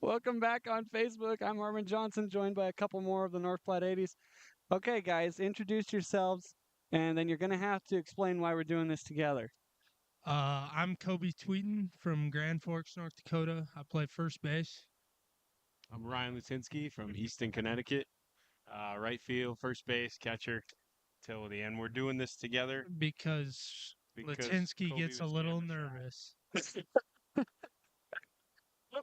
Welcome back on Facebook. I'm Harmon Johnson, joined by a couple more of the North Platte 80s. Okay, guys, introduce yourselves, and then you're going to have to explain why we're doing this together. I'm Kobe Tweeten from Grand Forks, North Dakota. I play first base. I'm Ryan Lutinsky from Easton, Connecticut. Right field, first base, catcher, till the end. We're doing this together Because because Latinsky Kobe gets a was little camera shy. nervous.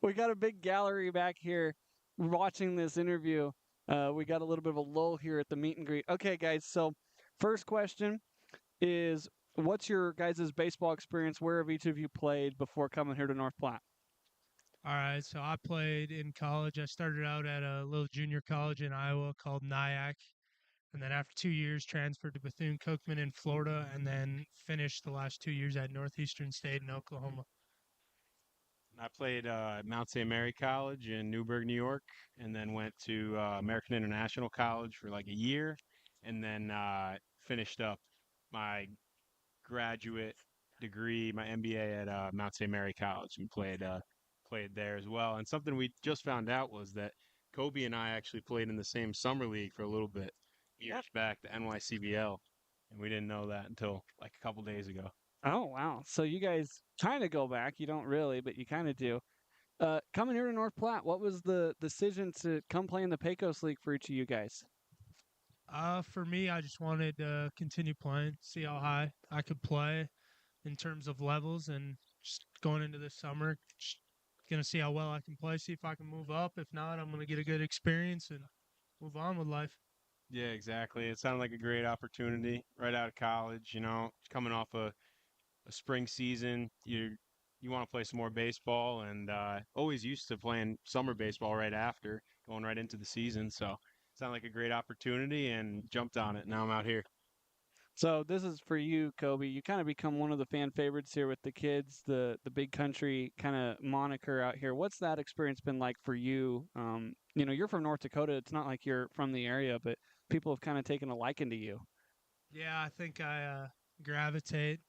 We got a big gallery back here watching this interview. We got a little bit of a lull here at the meet and greet. Okay, guys, so first question is, what's your guys' baseball experience? Where have each of you played before coming here to North Platte? All right, so I played in college. I started out at a little junior college in Iowa called Nyack. And then after 2 years, transferred to Bethune-Cookman in Florida, and then finished the last 2 years at Northeastern State in Oklahoma. I played at Mount St. Mary College in Newburgh, New York, and then went to American International College for like a year, and then finished up my graduate degree, my MBA at Mount St. Mary College, and played there as well. And something we just found out was that Kobe and I actually played in the same summer league for a little bit years back, the NYCBL, and we didn't know that until like a couple days ago. Oh, wow. So you guys kind of go back. You don't really, but you kind of do. Coming here to North Platte, what was the decision to come play in the Pecos League for each of you guys? For me, I just wanted to continue playing, see how high I could play in terms of levels, and just going into this summer, just gonna see how well I can play, see if I can move up. If not, I'm gonna get a good experience and move on with life. Yeah, exactly. It sounded like a great opportunity right out of college, coming off a spring season. You want to play some more baseball and always used to playing summer baseball right after, going right into the season. So sounded like a great opportunity and jumped on it. Now I'm out here. So this is for you, Kobe. You kind of become one of the fan favorites here with the kids, the big country kind of moniker out here. What's that experience been like for you? You're from North Dakota. It's not like you're from the area, but people have kind of taken a liking to you. Yeah, I think I gravitate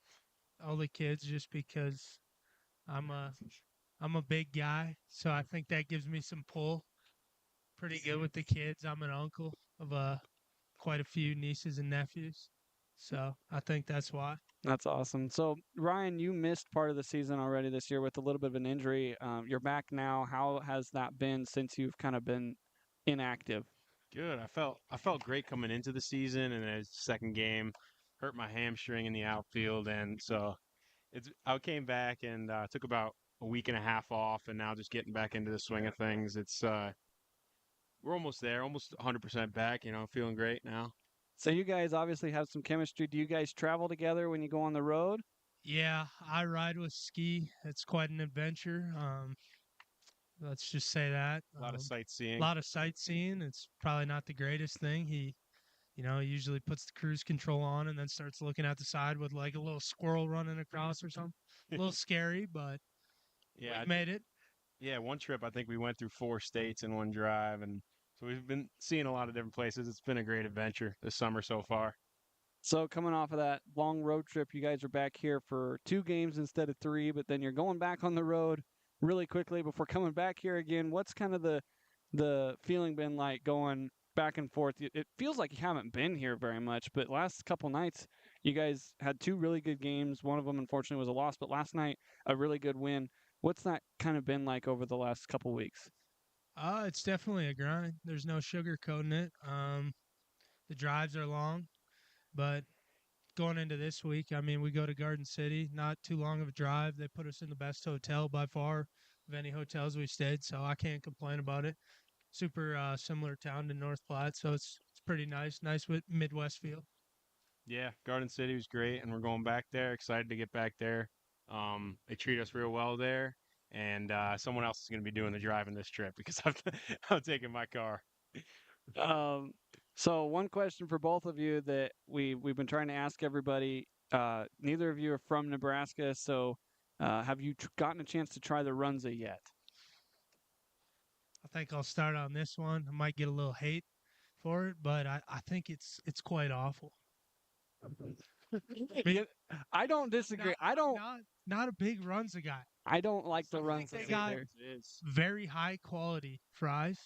all the kids just because I'm a I'm a big guy, so I think that gives me some pull. Pretty good with the kids. I'm an uncle of quite a few nieces and nephews, so I think that's why. That's awesome. So Ryan, you missed part of the season already this year with a little bit of an injury. You're back now. How has that been since you've kind of been inactive? Good. I felt great coming into the season, and then second game hurt my hamstring in the outfield, and so I came back and took about a week and a half off, and now just getting back into the swing of things. It's we're almost there, almost 100% back. Feeling great now. So you guys obviously have some chemistry. Do you guys travel together when you go on the road? Yeah, I ride with Ski. It's quite an adventure. Let's just say that. A lot of A sightseeing. lot of sightseeing. It's probably not the greatest thing. He usually puts the cruise control on and then starts looking at the side with like a little squirrel running across or something. A little scary, but Yeah, we've made it. yeah. One trip, I think we went through 4 states in one drive, and so we've been seeing a lot of different places. It's been a great adventure this summer so far. So coming off of that long road trip, you guys are back here for 2 games instead of 3, but then you're going back on the road really quickly before coming back here again. What's kind of the feeling been like going back and forth? It feels like you haven't been here very much, but last couple nights you guys had 2 really good games. One of them unfortunately was a loss, but last night a really good win. What's that kind of been like over the last couple weeks? It's definitely a grind. There's no sugarcoating it. The drives are long, but going into this week, I mean, we go to Garden City, not too long of a drive. They put us in the best hotel by far of any hotels we stayed, so I can't complain about it. Super similar town to North Platte, so it's pretty nice. Nice with Midwest feel. Yeah, Garden City was great, and we're going back there. Excited to get back there. They treat us real well there, and someone else is going to be doing the driving this trip because I'm taking my car. Um, so one question for both of you that we've been trying to ask everybody. Neither of you are from Nebraska, so have you gotten a chance to try the Runza yet? I think I'll start on this one. I might get a little hate for it, but I think it's quite awful. I don't disagree. Not a big Runza guy. I don't like the I think Runza they got either. very high quality fries,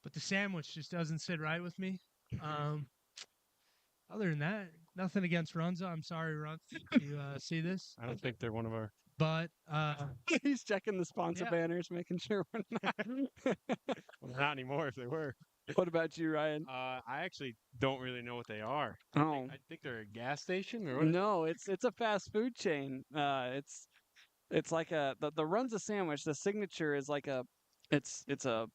but the sandwich just doesn't sit right with me. Other than that, nothing against Runza. I'm sorry, Runza, if you see this. I don't think they're one of our. But He's checking the sponsor banners, making sure we're not. Well, not anymore if they were. What about you, Ryan? I actually don't really know what they are. Oh, I think they're a gas station or what? no, it's a fast food chain. It's like the Runza sandwich. The signature is like it's a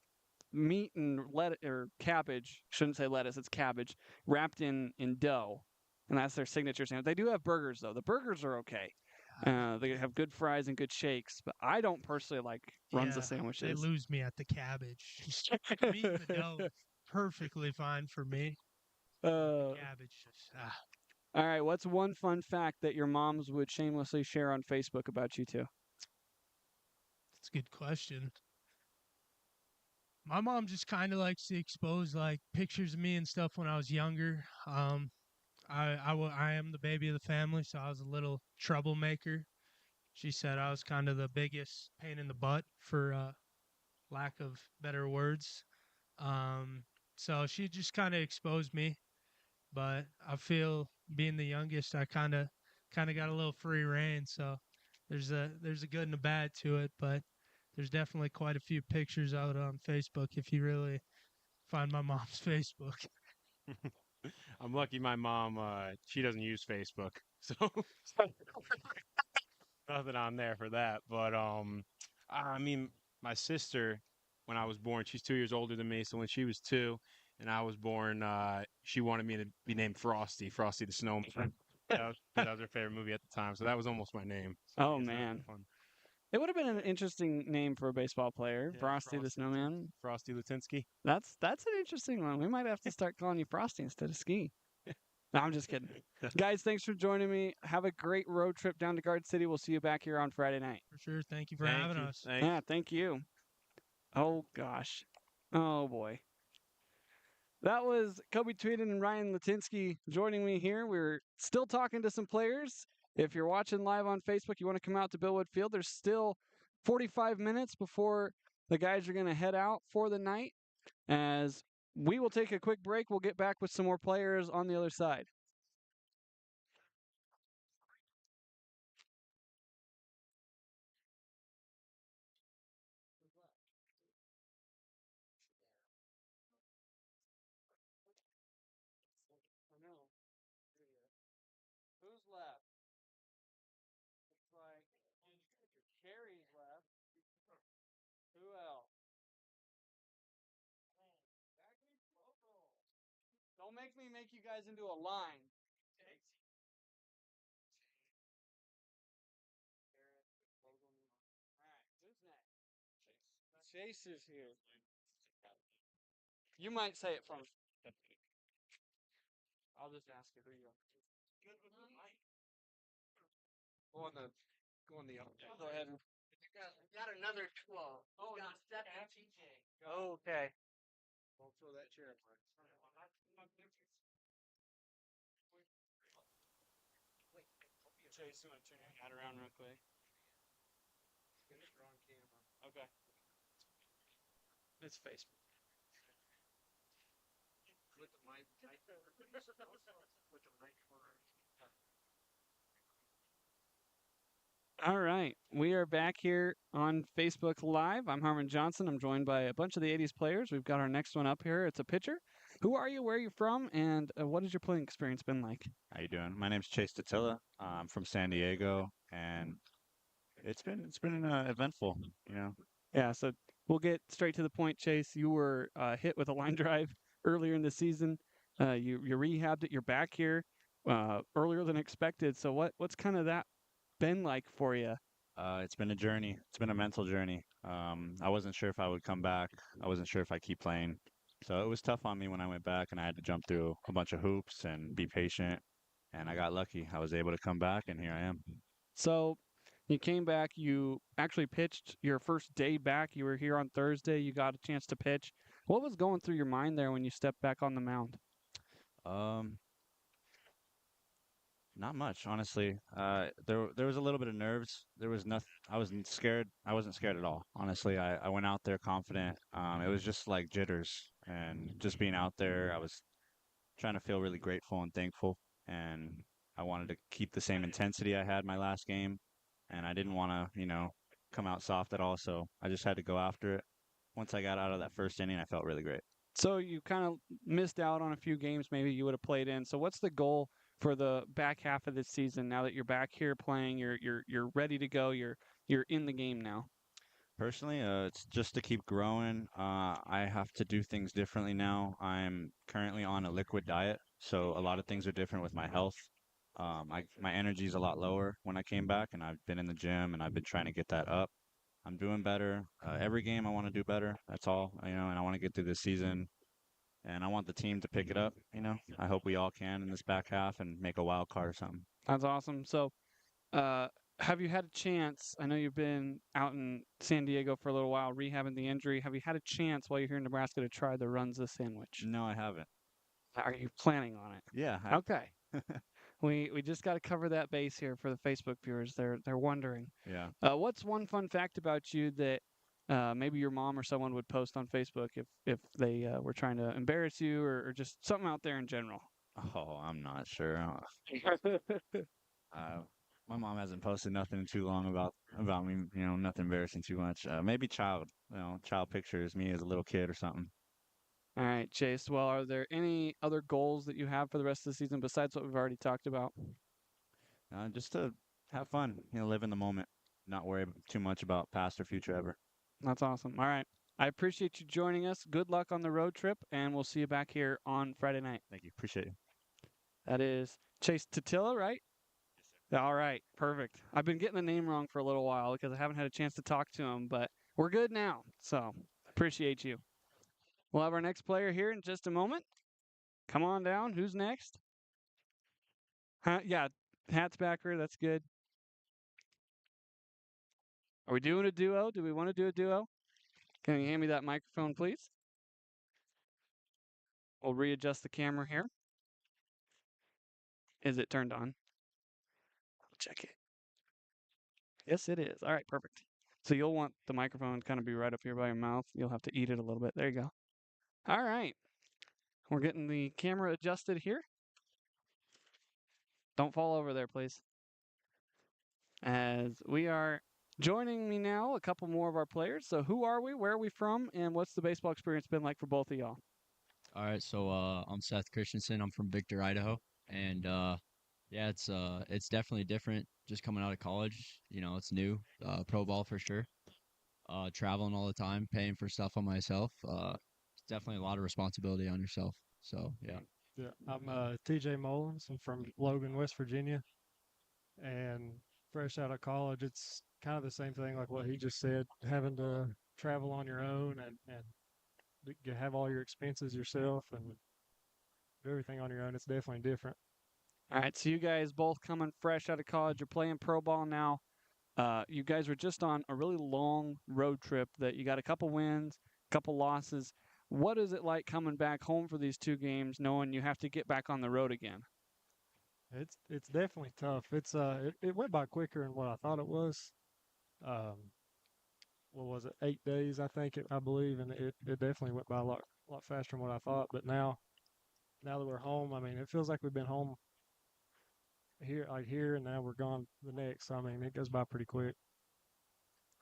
meat and lettuce or cabbage. Shouldn't say lettuce. It's cabbage wrapped in dough, and that's their signature sandwich. They do have burgers though. The burgers are okay. They have good fries and good shakes, but I don't personally like Runza they sandwiches. lose me at the cabbage. Meat and the dough, perfectly fine for me. Cabbage, All right, what's one fun fact that your moms would shamelessly share on Facebook about you two? That's a good question. My mom just kind of likes to expose like pictures of me and stuff when I was younger. I am the baby of the family, so I was a little troublemaker. She said I was kind of the biggest pain in the butt, for lack of better words. Um, so she just kind of exposed me. But I feel being the youngest, I kind of got a little free reign. So there's a good and a bad to it, but there's definitely quite a few pictures out on Facebook if you really find my mom's Facebook. I'm lucky my mom she doesn't use Facebook, so nothing on there for that. But I mean, my sister, when I was born, she's 2 years older than me. So when she was two, and I was born, she wanted me to be named Frosty, Frosty the Snowman. That was her favorite movie at the time. So that was almost my name. So Oh yeah, so that's man, fun. it would have been an interesting name for a baseball player, Yeah, Frosty the Snowman. Frosty Lutinsky. That's an interesting one. We might have to start calling you Frosty instead of Ski. No, I'm just kidding. Guys, thanks for joining me. Have a great road trip down to Guard City. We'll see you back here on Friday night. For sure. Thank you for having us. Yeah, thank you. Oh gosh. Oh boy. That was Kobe Tweeden and Ryan Latinsky joining me here. We're still talking to some players. If you're watching live on Facebook, you want to come out to Billwood Field, there's still 45 minutes before the guys are going to head out for the night. As we will take a quick break, we'll get back with some more players on the other side. Who's left? Looks like Carrie's left. Who else? Don't make me make you guys into a line. Alright, who's next? Chase is here. You might say it from. I'll just ask you who you are. Go on the other. Go ahead. Got another 12. Oh, got that's TJ. Okay. Don't throw that chair. Chase, you want to turn your hat around real quick? You're on camera. Okay. It's Facebook. With the mic. With the mic. All right. We are back here on Facebook Live. I'm Harmon Johnson. I'm joined by a bunch of the 80s players. We've got our next one up here. It's a pitcher. Who are you? Where are you from? And what has your playing experience been like? How you doing? My name's Chase Tatilla. I'm from San Diego, and it's been eventful. You know, Yeah, so we'll get straight to the point, Chase. You were hit with a line drive earlier in the season. You rehabbed it. You're back here earlier than expected. So what's kind of that been like for you? it's been a journey. It's been a mental journey. I wasn't sure if I would come back. I wasn't sure if I keep playing. So it was tough on me when I went back, and I had to jump through a bunch of hoops and be patient. And I got lucky. I was able to come back, and here I am. So you came back. You actually pitched your first day back. You were here on Thursday. You got a chance to pitch. What was going through your mind there when you stepped back on the mound? Um, Not much, honestly. There was a little bit of nerves. There was nothing. I wasn't scared. I wasn't scared at all. Honestly, I went out there confident. It was just like jitters and just being out there. I was trying to feel really grateful and thankful, and I wanted to keep the same intensity I had my last game, and I didn't want to, come out soft at all. So I just had to go after it. Once I got out of that first inning, I felt really great. So you kind of missed out on a few games maybe you would have played in. So what's the goal for the back half of this season now that you're back here playing, you're ready to go, you're in the game now? Personally, it's just to keep growing. I have to do things differently now. I'm currently on a liquid diet, so a lot of things are different with my health. My energy is a lot lower when I came back, and I've been in the gym and I've been trying to get that up. I'm doing better. Every game I want to do better. That's all, and I want to get through this season, and I want the team to pick it up. I hope we all can in this back half and make a wild card or something. That's awesome. So uh, have you had a chance? I know you've been out in San Diego for a little while rehabbing the injury. Have you had a chance while you're here in Nebraska to try the Runza sandwich? No, I haven't. Are you planning on it? Yeah. Okay. We just got to cover that base here for the Facebook viewers. They're wondering. Yeah. What's one fun fact about you that maybe your mom or someone would post on Facebook if they were trying to embarrass you or just something out there in general? Oh, I'm not sure. My mom hasn't posted nothing too long about me. Nothing embarrassing too much. Maybe child pictures, me as a little kid or something. All right, Chase. Well, are there any other goals that you have for the rest of the season besides what we've already talked about? Just to have fun, live in the moment, not worry too much about past or future ever. That's awesome. All right. I appreciate you joining us. Good luck on the road trip, and we'll see you back here on Friday night. Thank you. Appreciate you. That is Chase Tatilla, right? Yes, sir. All right. Perfect. I've been getting the name wrong for a little while because I haven't had a chance to talk to him, but we're good now. So appreciate you. We'll have our next player here in just a moment. Come on down. Who's next? Yeah, Hatzbacker. That's good. Are we doing a duo? Do we want to do a duo? Can you hand me that microphone, please? We'll readjust the camera here. Is it turned on? I'll check it. Yes, it is. All right, perfect. So you'll want the microphone to kind of be right up here by your mouth. You'll have to eat it a little bit. There you go. All right. We're getting the camera adjusted here. Don't fall over there, please. As we are joining me now, a couple more of our players. So who are we? Where are we from? And what's the baseball experience been like for both of y'all? All right, so I'm Seth Christensen. I'm from Victor, Idaho, and yeah, it's definitely different just coming out of college. It's new, pro ball for sure. Traveling all the time, paying for stuff on myself. It's definitely a lot of responsibility on yourself. So yeah. Yeah, I'm TJ Mullins. I'm from Logan, West Virginia, and fresh out of college, it's kind of the same thing like what he just said, having to travel on your own and you have all your expenses yourself and do everything on your own. It's definitely different. All right, so you guys both coming fresh out of college. You're playing pro ball now. You guys were just on a really long road trip that you got a couple wins, a couple losses. What is it like coming back home for these two games, knowing you have to get back on the road again? It's definitely tough. It went by quicker than what I thought it was. What was it? 8 days, I think I believe, and it definitely went by a lot faster than what I thought. But now that we're home, I mean, it feels like we've been home here, and now we're gone the next. So, I mean, it goes by pretty quick.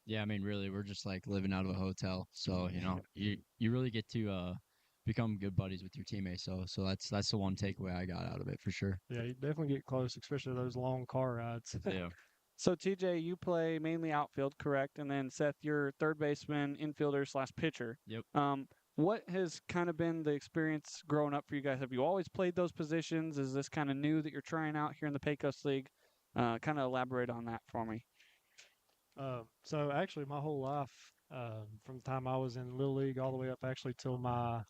Yeah, I mean, really, we're just like living out of a hotel. So you really get to become good buddies with your teammates. So that's the one takeaway I got out of it for sure. Yeah, you definitely get close, especially those long car rides. Yeah. So TJ, you play mainly outfield, correct? And then Seth, you're third baseman, infielder / pitcher. Yep. What has kind of been the experience growing up for you guys? Have you always played those positions? Is this kind of new that you're trying out here in the Pecos League? Kind of elaborate on that for me. So actually, my whole life, from the time I was in Little League all the way up actually till my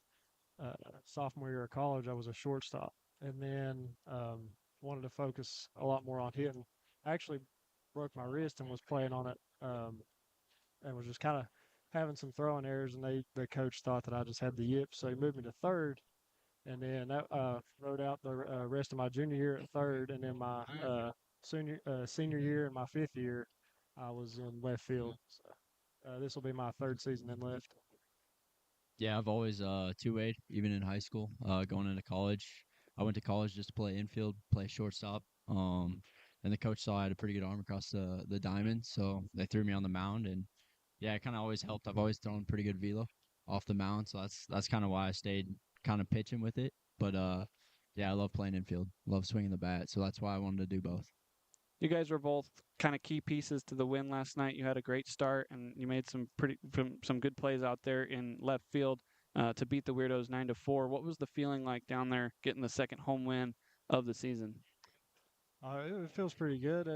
sophomore year of college, I was a shortstop, and then wanted to focus a lot more on hitting. I actually broke my wrist and was playing on it, and was just kind of having some throwing errors, and the coach thought that I just had the yips, so he moved me to third, and then that rode out the rest of my junior year at third, and then my senior year and my fifth year, I was in left field. So, this will be my third season in left. Yeah, I've always two-wayed, even in high school, going into college. I went to college just to play infield, play shortstop. And the coach saw I had a pretty good arm across the diamond, so they threw me on the mound, and yeah, it kind of always helped. I've always thrown pretty good velo off the mound, so that's kind of why I stayed kind of pitching with it. But yeah, I love playing infield, love swinging the bat, so that's why I wanted to do both. You guys were both kind of key pieces to the win last night. You had a great start, and you made some good plays out there in left field to beat the Weirdos 9-4. What was the feeling like down there getting the second home win of the season? It feels pretty good.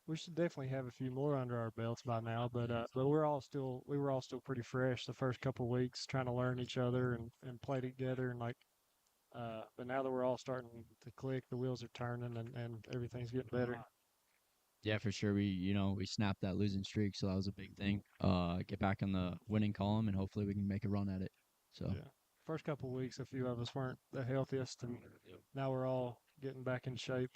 We should definitely have a few more under our belts by now, but we were all still pretty fresh the first couple of weeks, trying to learn each other and play together, and but now that we're all starting to click, the wheels are turning, and everything's getting better. Yeah, for sure. We snapped that losing streak, so that was a big thing. Get back in the winning column, and hopefully we can make a run at it. So yeah, first couple of weeks, a few of us weren't the healthiest, and now we're all getting back in shape.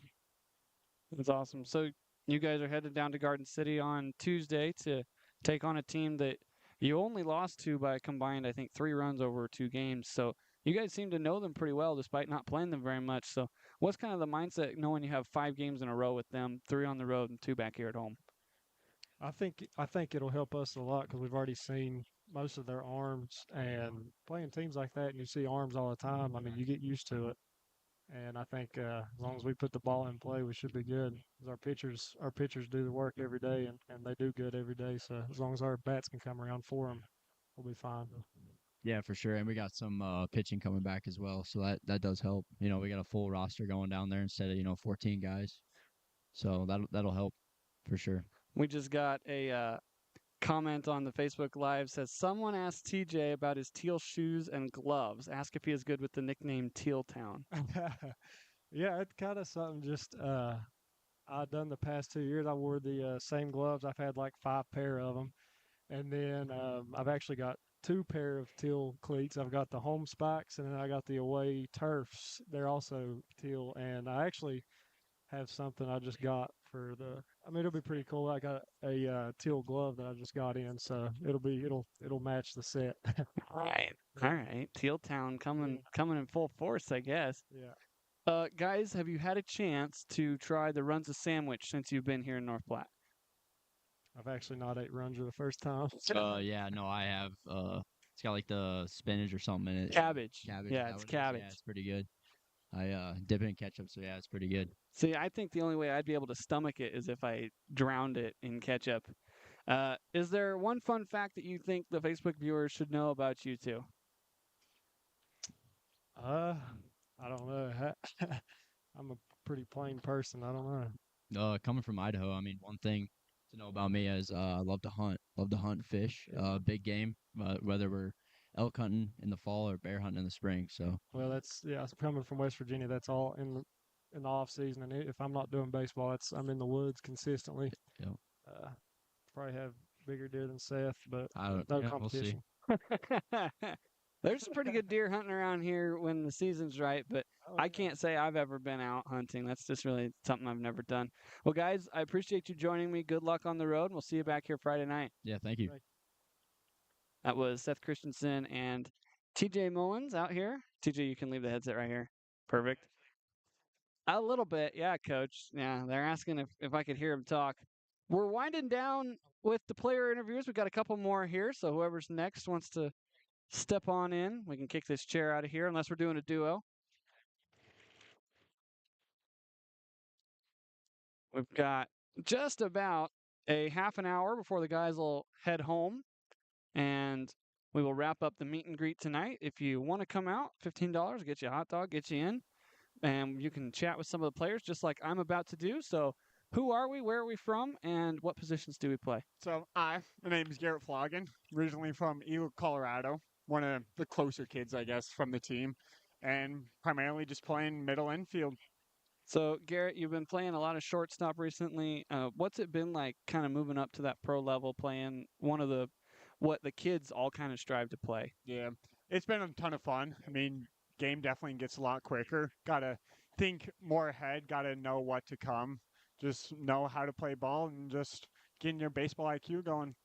That's awesome. So you guys are headed down to Garden City on Tuesday to take on a team that you only lost to by a combined, I think, 3 runs over 2 games. So you guys seem to know them pretty well despite not playing them very much. So what's kind of the mindset knowing you have 5 games in a row with them, 3 on the road and 2 back here at home? I think it'll help us a lot because we've already seen most of their arms. And playing teams like that, and you see arms all the time. I mean, you get used to it. And I think as long as we put the ball in play, we should be good. 'Cause our pitchers do the work every day, and they do good every day. So as long as our bats can come around for them, we'll be fine. Yeah, for sure. And we got some pitching coming back as well, so that does help. We got a full roster going down there instead of 14 guys, so that'll help for sure. We just got a comment on the Facebook Live says someone asked TJ about his teal shoes and gloves. Ask if he is good with the nickname Teal Town. Yeah, it's kind of something just I've done the past 2 years. I wore the same gloves. I've had like 5 pair of them, and then I've actually got 2 pair of teal cleats. I've got the home spikes, and then I got the away turfs. They're also teal, and I actually have something I just got for the. I mean, it'll be pretty cool. I got a teal glove that I just got in, so it'll match the set. All right. All right. Teal Town coming in full force, I guess. Yeah. Guys, have you had a chance to try the Runza sandwich since you've been here in North Platte? I've actually not ate Runza the first time. Yeah, no, I have. It's got like the spinach or something in it. Cabbage. Cabbage. Yeah, is that it's what it is? cabbage. Yeah, it's pretty good. I dip it in ketchup, so yeah, it's pretty good. See, I think the only way I'd be able to stomach it is if I drowned it in ketchup. Is there one fun fact that you think the Facebook viewers should know about you two? I don't know. I'm a pretty plain person. I don't know. Coming from Idaho, I mean, one thing to know about me is I love to hunt. Love to hunt and fish. Big game, whether we're elk hunting in the fall or bear hunting in the spring. So Well, it's coming from West Virginia. That's all in the off season, and if I'm not doing baseball, I'm in the woods consistently. Yep. Probably have bigger deer than Seth, but I don't. no Yeah, competition. We'll see. There's some pretty good deer hunting around here when the season's right, but I can't say I've ever been out hunting. That's just really something I've never done. Well, guys, I appreciate you joining me. Good luck on the road. We'll see you back here Friday night. Yeah, thank you. That was Seth Christensen and TJ Mullins out here. TJ, you can leave the headset right here. Perfect. A little bit, yeah, Coach. Yeah, they're asking if I could hear him talk. We're winding down with the player interviews. We've got a couple more here, so whoever's next wants to step on in. We can kick this chair out of here unless we're doing a duo. We've got just about a half an hour before the guys will head home, and we will wrap up the meet and greet tonight. If you want to come out, $15, get you a hot dog, get you in, and you can chat with some of the players just like I'm about to do. So who are we, where are we from, and what positions do we play? So my name is Garrett Flogan, originally from Eagle, Colorado. One of the closer kids, I guess, from the team, and primarily just playing middle infield. So, Garrett, you've been playing a lot of shortstop recently. What's it been like kind of moving up to that pro level, playing what the kids all kind of strive to play? Yeah, it's been a ton of fun. I mean, game definitely gets a lot quicker. Got to think more ahead, got to know what to come, just know how to play ball and just getting your baseball IQ going.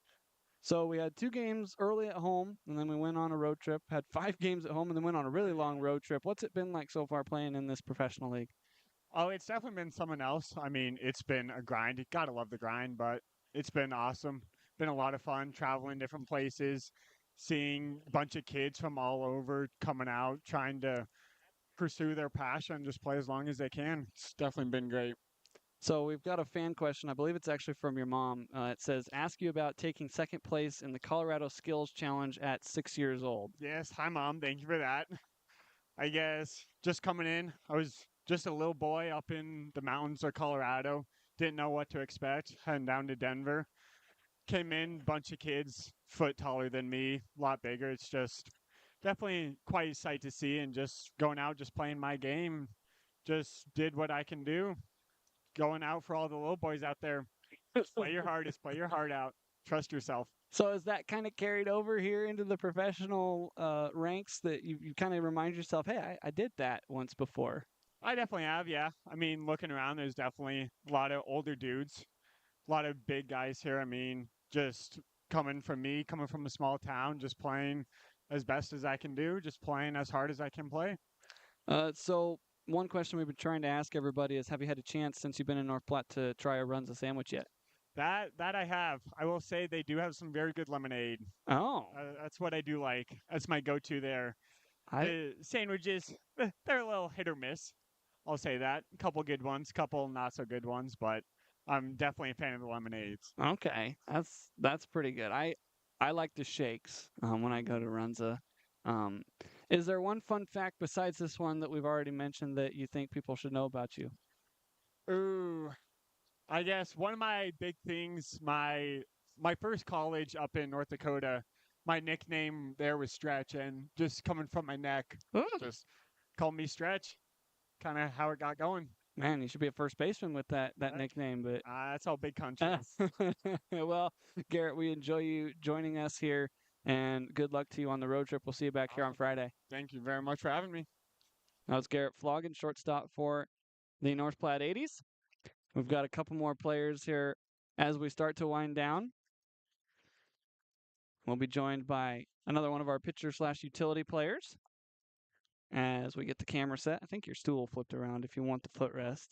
So we had 2 games early at home, and then we went on a road trip, had 5 games at home, and then went on a really long road trip. What's it been like so far playing in this professional league? Oh, it's definitely been someone else. I mean, it's been a grind. You gotta love the grind, but it's been awesome. Been a lot of fun traveling different places, seeing a bunch of kids from all over coming out, trying to pursue their passion, just play as long as they can. It's definitely been great. So we've got a fan question. I believe it's actually from your mom. It says, ask you about taking second place in the Colorado Skills Challenge at 6 years old. Yes, hi mom. Thank you for that. I guess just coming in, I was just a little boy up in the mountains of Colorado. Didn't know what to expect. Heading down to Denver. Came in, bunch of kids, foot taller than me, a lot bigger. It's just definitely quite a sight to see, and just going out, just playing my game. Just did what I can do. Going out for all the little boys out there. Just play your hardest, play your heart out. Trust yourself. So is that kind of carried over here into the professional ranks that you kind of remind yourself, hey, I did that once before? I definitely have, yeah. I mean, looking around, there's definitely a lot of older dudes, a lot of big guys here. I mean, just coming from a small town, just playing as best as I can do, just playing as hard as I can play. So one question we've been trying to ask everybody is, have you had a chance since you've been in North Platte to try a Runza sandwich yet? That I have. I will say they do have some very good lemonade. Oh, That's what I do like. That's my go-to there. I The sandwiches, they're a little hit or miss. I'll say that. A couple good ones, couple not so good ones, but I'm definitely a fan of the lemonades. okay. That's pretty good. I like the shakes when I go to Runza. Um, is there one fun fact besides this one that we've already mentioned that you think people should know about you? Ooh, I guess one of my big things, my first college up in North Dakota, my nickname there was Stretch, and just coming from my neck, just call me Stretch. Kind of how it got going. Man, you should be a first baseman with that nickname, but That's all big countries. well, Garrett, we enjoy you joining us here, and good luck to you on the road trip. We'll see you back here on Friday. Thank you very much for having me. That was Garrett Flogan, shortstop for the North Platte 80s. We've got a couple more players here as we start to wind down. We'll be joined by another one of our pitcher/utility players as we get the camera set. I think your stool flipped around if you want the footrest.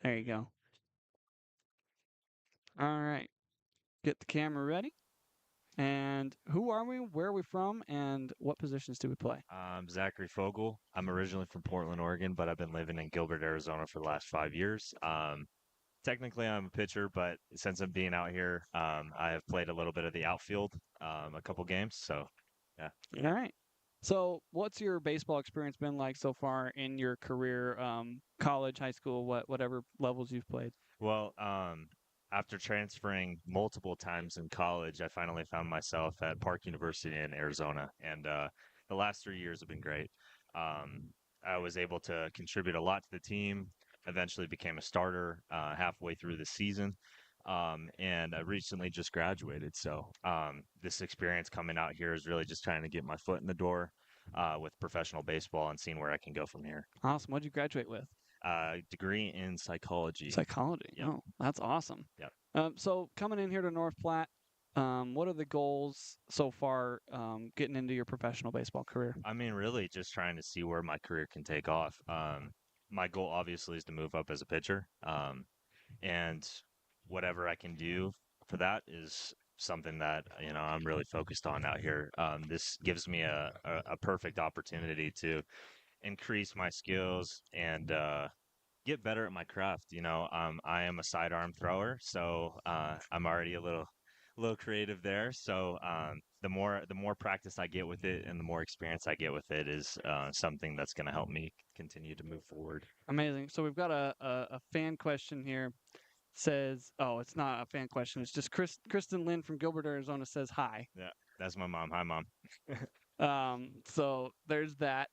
There you go. All right. Get the camera ready. And who are we? Where are we from? And what positions do we play? I'm Zachary Fogel. I'm originally from Portland, Oregon, but I've been living in Gilbert, Arizona for the last 5 years. Technically, I'm a pitcher, but since I'm being out here, I have played a little bit of the outfield, a couple games. So, yeah. All right. So, what's your baseball experience been like so far in your career, college, high school, whatever levels you've played? Well, after transferring multiple times in college, I finally found myself at Park University in Arizona, and the last 3 years have been great. I was able to contribute a lot to the team. Eventually, became a starter halfway through the season, and I recently just graduated. So this experience coming out here is really just trying to get my foot in the door with professional baseball and seeing where I can go from here. Awesome. What did you graduate with? Degree in psychology. Psychology. Yep. Oh, that's awesome. Yep. So coming in here to North Platte, what are the goals so far getting into your professional baseball career? I mean, really just trying to see where my career can take off. My goal obviously is to move up as a pitcher. And whatever I can do for that is something that, I'm really focused on out here. This gives me a perfect opportunity to increase my skills and get better at my craft. I am a sidearm thrower, so I'm already a little creative there. So the more practice I get with it and the more experience I get with it is something that's going to help me continue to move forward. Amazing. So we've got a fan question here. Says, oh, it's not a fan question. It's just Kristen Lynn from Gilbert, Arizona says hi. Yeah, that's my mom. Hi, Mom. So there's that.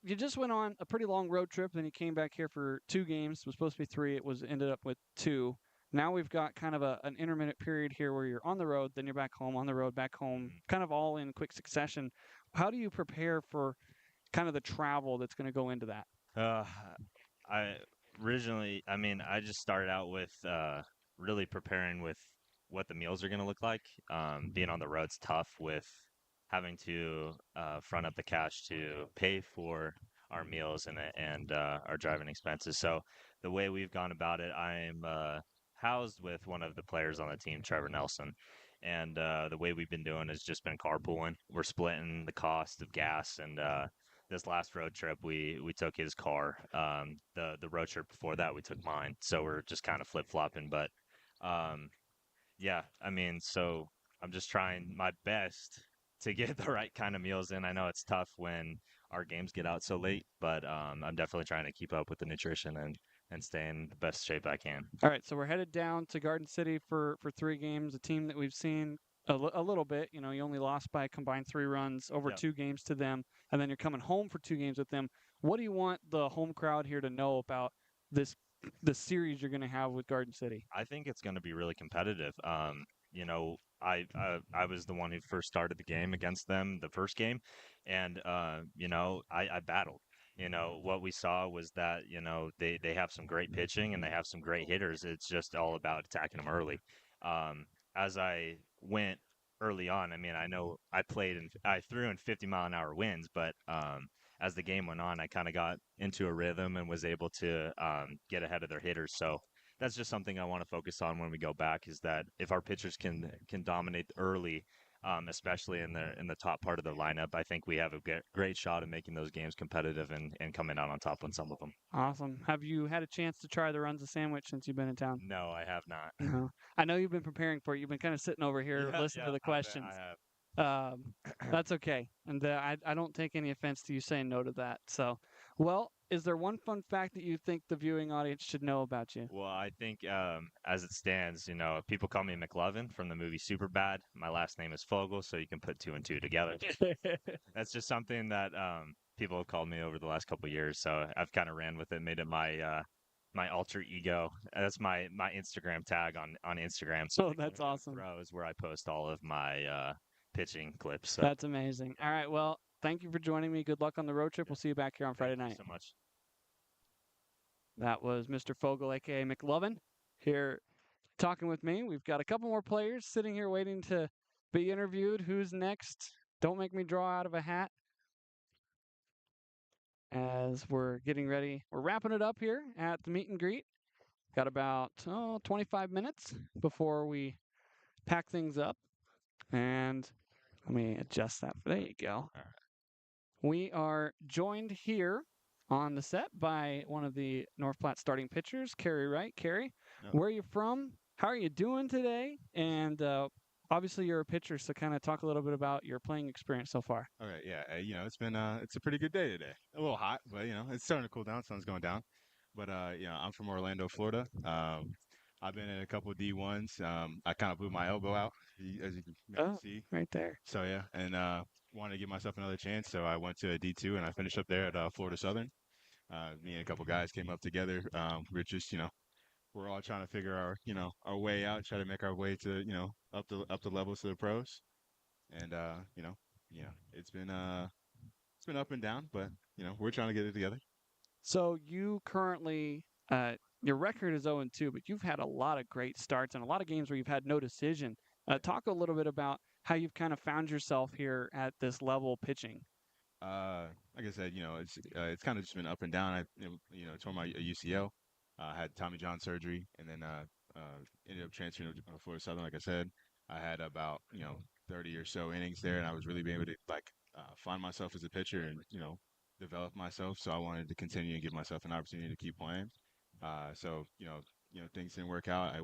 You just went on a pretty long road trip, then you came back here for 2 games. It was supposed to be 3. It was ended up with 2. Now we've got kind of an intermittent period here where you're on the road, then you're back home, on the road, back home, kind of all in quick succession. How do you prepare for kind of the travel that's going to go into that? I I just started out with really preparing with what the meals are going to look like. Being on the road's tough with having to front up the cash to pay for our meals and our driving expenses. So the way we've gone about it, I'm housed with one of the players on the team, Trevor Nelson. And the way we've been doing has just been carpooling. We're splitting the cost of gas, and this last road trip we took his car. The road trip before that we took mine. So we're just kind of flip flopping. But yeah, so I'm just trying my best to get the right kind of meals in. I know it's tough when our games get out so late, but I'm definitely trying to keep up with the nutrition and stay in the best shape I can. All right, so we're headed down to Garden City for 3 games, a team that we've seen a little bit. You only lost by a combined 3 runs over 2 games to them, and then you're coming home for 2 games with them. What do you want the home crowd here to know about the series you're going to have with Garden City? I think it's going to be really competitive. I was the one who first started the game against them, the first game, and I battled. What we saw was that they have some great pitching and they have some great hitters. It's just all about attacking them early. As I went early on, I know I threw in 50-mile-an-hour winds, but as the game went on, I kind of got into a rhythm and was able to get ahead of their hitters. So that's just something I want to focus on when we go back. Is that if our pitchers can dominate early, especially in the top part of the lineup, I think we have a great shot at making those games competitive and coming out on top on some of them. Awesome. Have you had a chance to try the Runza sandwich since you've been in town? No, I have not. No. I know you've been preparing for it. You've been kind of sitting over here listening to the questions. I have. That's okay. And I don't take any offense to you saying no to that. So, well, is there one fun fact that you think the viewing audience should know about you? Well, I think as it stands, people call me McLovin from the movie Superbad. My last name is Fogel, so you can put two and two together. That's just something that people have called me over the last couple of years. So I've kind of ran with it, made it my alter ego. That's my Instagram tag on Instagram. So Oh, that's awesome. Throws where I post all of my pitching clips. So. That's amazing. All right. Well, thank you for joining me. Good luck on the road trip. We'll see you back here on Friday night. Thank you so much. That was Mr. Fogel, aka McLovin, here talking with me. We've got a couple more players sitting here waiting to be interviewed. Who's next? Don't make me draw out of a hat. As we're getting ready, we're wrapping it up here at the meet and greet. Got about 25 minutes before we pack things up. And let me adjust that. There you go. We are joined here on the set by one of the North Platte starting pitchers, Kerry Wright. Kerry, where are you from? How are you doing today? And obviously you're a pitcher, so kind of talk a little bit about your playing experience so far. All right, yeah, it's been it's a pretty good day today. A little hot, but it's starting to cool down. Sun's going down. But I'm from Orlando, Florida. I've been in a couple of D1s. I kind of blew my elbow out, as you can see. Right there. So yeah, and wanted to give myself another chance. So I went to a D2 and I finished up there at Florida Southern. Me and a couple guys came up together. We're just we're all trying to figure our way out, try to make our way to up the levels to the pros. And it's been up and down, but we're trying to get it together. So you currently your record is 0-2, but you've had a lot of great starts and a lot of games where you've had no decision. Talk a little bit about how you've kind of found yourself here at this level pitching. Like I said, it's kind of just been up and down. I tore my UCL, had Tommy John surgery, and then ended up transferring to Florida Southern. Like I said, I had about 30 or so innings there, and I was really being able to find myself as a pitcher and develop myself. So I wanted to continue and give myself an opportunity to keep playing. So things didn't work out. I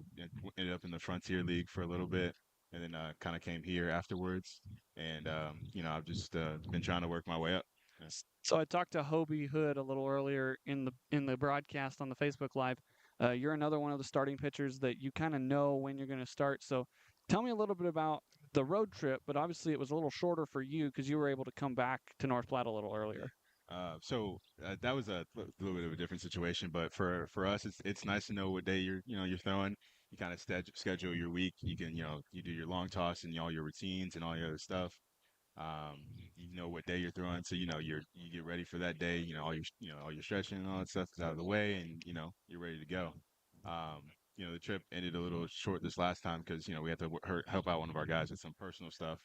ended up in the Frontier League for a little bit, and then kind of came here afterwards. And I've just been trying to work my way up. Yeah. So I talked to Hobie Hood a little earlier in the broadcast on the Facebook Live. You're another one of the starting pitchers that you kind of know when you're going to start. So tell me a little bit about the road trip, but obviously it was a little shorter for you because you were able to come back to North Platte a little earlier. So that was a little bit of a different situation, but for us, it's nice to know what day you're throwing. You kind of schedule your week. You can you do your long toss and all your routines and all your other stuff. You know what day you're throwing, so you get ready for that day. All your stretching and all that stuff is out of the way, and you're ready to go. The trip ended a little short this last time because we had to help out one of our guys with some personal stuff.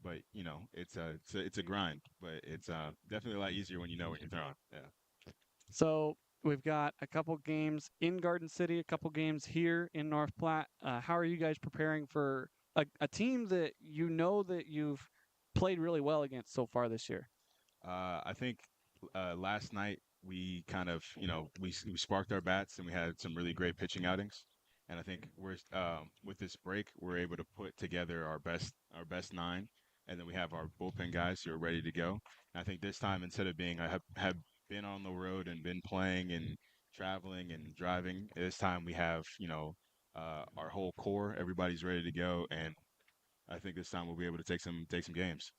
But it's a grind, but it's definitely a lot easier when you know what you're throwing. Yeah. So we've got a couple games in Garden City, a couple games here in North Platte. How are you guys preparing for a team that that you've played really well against so far this year? I think last night we kind of we sparked our bats and we had some really great pitching outings. And I think we're with this break we're able to put together our best nine, and then we have our bullpen guys who are ready to go. And I think this time, instead of being I have been on the road and been playing and traveling and driving, this time we have our whole core. Everybody's ready to go, and I think this time we'll be able to take some games.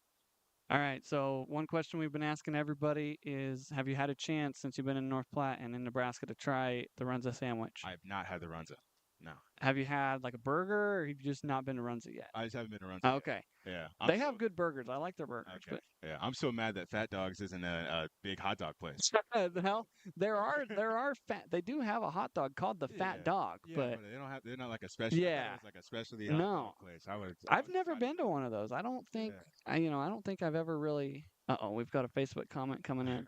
All right. So one question we've been asking everybody is, have you had a chance since you've been in North Platte and in Nebraska to try the Runza sandwich? I have not had the Runza. No. Have you had like a burger, or have you just not been to Runza yet? I just haven't been to Runza. Okay. Yet. Yeah. They have good burgers. I like their burgers. Okay. Yeah. I'm so mad that Fat Dogs isn't a big hot dog place. Hell, there are fat. They do have a hot dog called the Fat Dog, but they don't have. They're not like a special. Yeah. It's like a specialty hot dog place. I've never been to one of those. I don't think. I don't think I've ever really. We've got a Facebook comment coming in.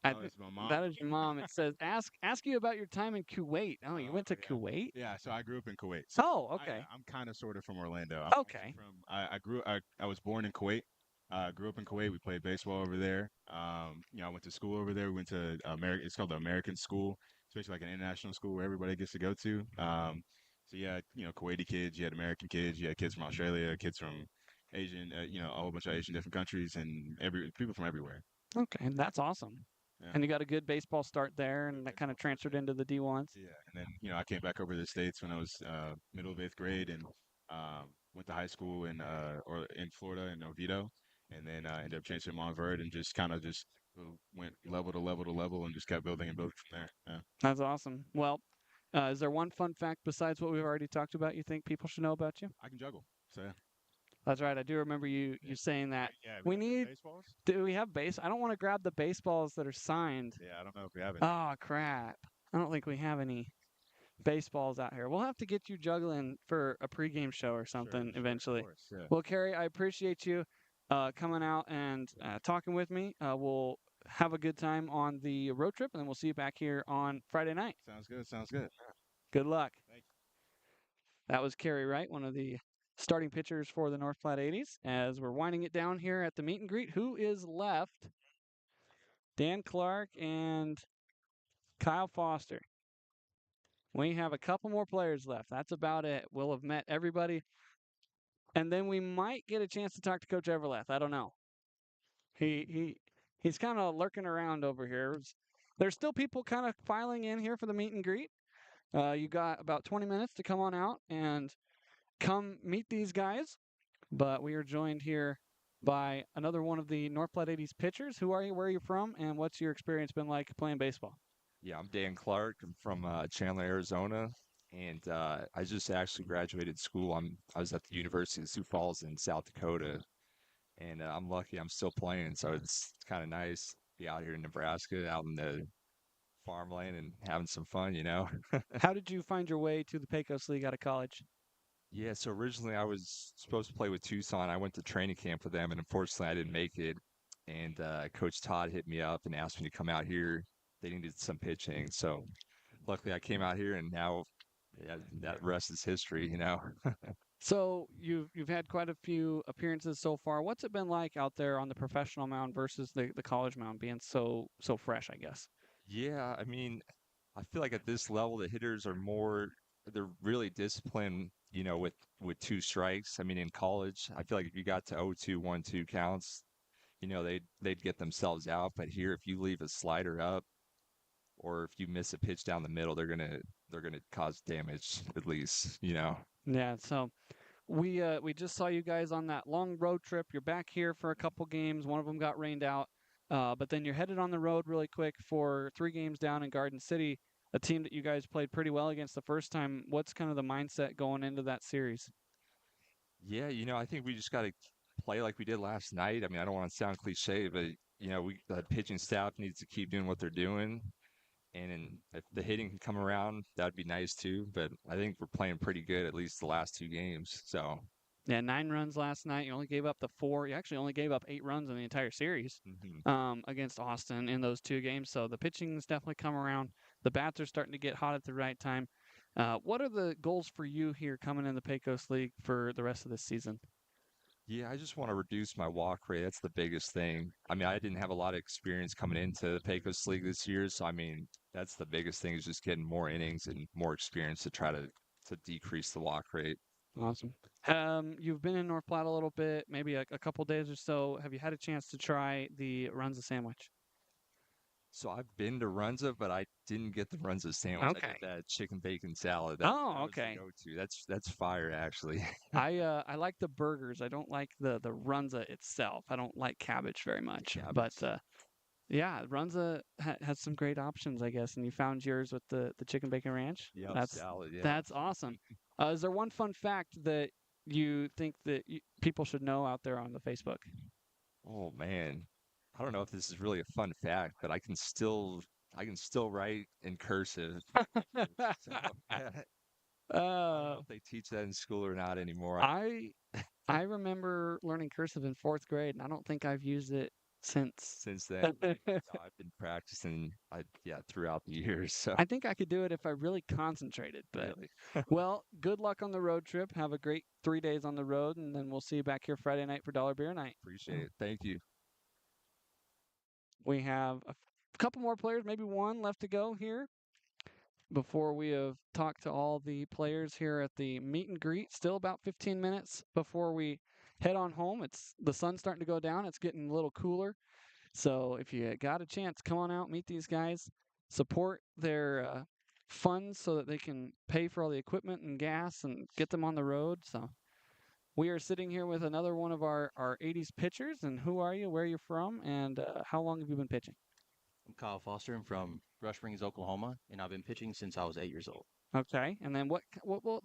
Oh, it's my mom. That is your mom. It says ask you about your time in Kuwait. Oh, you went to Kuwait? Yeah, so I grew up in Kuwait. So Oh, okay. I'm kind of sort of from Orlando. I'm actually Okay. from I was born in Kuwait. Grew up in Kuwait. We played baseball over there. I went to school over there. We went to America. It's called the American School. It's basically like an international school where everybody gets to go to. So yeah, Kuwaiti kids, you had American kids, you had kids from Australia, kids from Asian, a whole bunch of Asian different countries, and every people from everywhere. Okay, that's awesome. Yeah. And you got a good baseball start there, and that kind of transferred into the D1s. Yeah, and then I came back over to the States when I was middle of eighth grade, and went to high school or in Florida in Oviedo, and then ended up changing to Montverde and just kind of just went level to level to level and just kept building and building from there. Yeah. That's awesome. Well, is there one fun fact besides what we've already talked about you think people should know about you? I can juggle, so yeah. That's right. I do remember you saying that. Yeah, We need. baseballs. Do we have base? I don't want to grab the baseballs that are signed. Yeah, I don't know if we have any. Oh crap! I don't think we have any baseballs out here. We'll have to get you juggling for a pregame show or something eventually. Of course, yeah. Well, Carrie, I appreciate you coming out and talking with me. We'll have a good time on the road trip, and then we'll see you back here on Friday night. Sounds good. Sounds good. Good luck. Thank you. That was Kerry Wright, one of the starting pitchers for the North Platte 80s. As we're winding it down here at the meet and greet, who is left? Dan Clark and Kyle Foster. We have a couple more players left. That's about it. We'll have met everybody. And then we might get a chance to talk to Coach Everleth. I don't know. He's kind of lurking around over here. There's still people kind of filing in here for the meet and greet. You got about 20 minutes to come on out and come meet these guys. But we are joined here by another one of the North Platte 80s pitchers. Who are you? Where are you from? And what's your experience been like playing baseball? Yeah, I'm Dan Clark. I'm from Chandler, Arizona, and I just actually graduated school. I was at the University of Sioux Falls in South Dakota, and I'm lucky I'm still playing. So it's kind of nice to be out here in Nebraska, out in the farmland, and having some fun. How did you find your way to the Pecos League out of college? Yeah, so originally I was supposed to play with Tucson. I went to training camp with them, and unfortunately I didn't make it. And Coach Todd hit me up and asked me to come out here. They needed some pitching, so luckily I came out here, and now that rest is history. So you've had quite a few appearances so far. What's it been like out there on the professional mound versus the college mound being so fresh, I guess? Yeah, I mean, I feel like at this level the hitters are they're really disciplined, with two strikes. I mean, in college, I feel like if you got to 0-2, 1-2 counts, they'd get themselves out. But here, if you leave a slider up, or if you miss a pitch down the middle, they're gonna cause damage at least. Yeah. So we just saw you guys on that long road trip. You're back here for a couple games. One of them got rained out, but then you're headed on the road really quick for 3 games down in Garden City, a team that you guys played pretty well against the first time. What's kind of the mindset going into that series? Yeah, I think we just got to play like we did last night. I mean, I don't want to sound cliche, but the pitching staff needs to keep doing what they're doing. And if the hitting can come around, that'd be nice too. But I think we're playing pretty good, at least the last 2 games. So Yeah, 9 runs last night. You only gave up the 4. You actually only gave up 8 runs in the entire series against Austin in those 2 games. So the pitching's definitely come around. The bats are starting to get hot at the right time. What are the goals for you here coming in the Pecos League for the rest of this season? yeah, I just want to reduce my walk rate. That's the biggest thing. I mean, I didn't have a lot of experience coming into the Pecos League this year, so I mean, that's the biggest thing is just getting more innings and more experience to try to decrease the walk rate. Awesome. You've been in North Platte a little bit, maybe a couple days or so. Have you had a chance to try the Runza sandwich? So I've been to Runza, but I didn't get the Runza sandwich. I Okay. got that chicken bacon salad. Oh, That was the okay. go-to. That's fire, actually. I like the burgers. I don't like the Runza itself. I don't like cabbage very much. But yeah, Runza has some great options, I guess. And you found yours with the chicken bacon ranch. Yep, salad, yeah. That's awesome. Is there one fun fact that you think that people should know out there on the Facebook? Oh man, I don't know if this is really a fun fact, but I can still write in cursive. So, I don't know if they teach that in school or not anymore. I remember learning cursive in 4th grade, and I don't think I've used it since then. I've been practicing, throughout the years. So I think I could do it if I really concentrated. But really, well, good luck on the road trip. Have a great 3 days on the road, and then we'll see you back here Friday night for Dollar Beer Night. appreciate it. Thank you. We have a couple more players, maybe one left to go here before we have talked to all the players here at the meet and greet. Still about 15 minutes before we head on home. It's the sun's starting to go down. It's getting a little cooler. So if you got a chance, come on out, meet these guys, support their funds so that they can pay for all the equipment and gas and get them on the road. So we are sitting here with another one of our 80s pitchers. And who are you? Where are you from? And how long have you been pitching? I'm Kyle Foster. I'm from Rush Springs, Oklahoma, and I've been pitching since I was 8 years old. Okay. And then what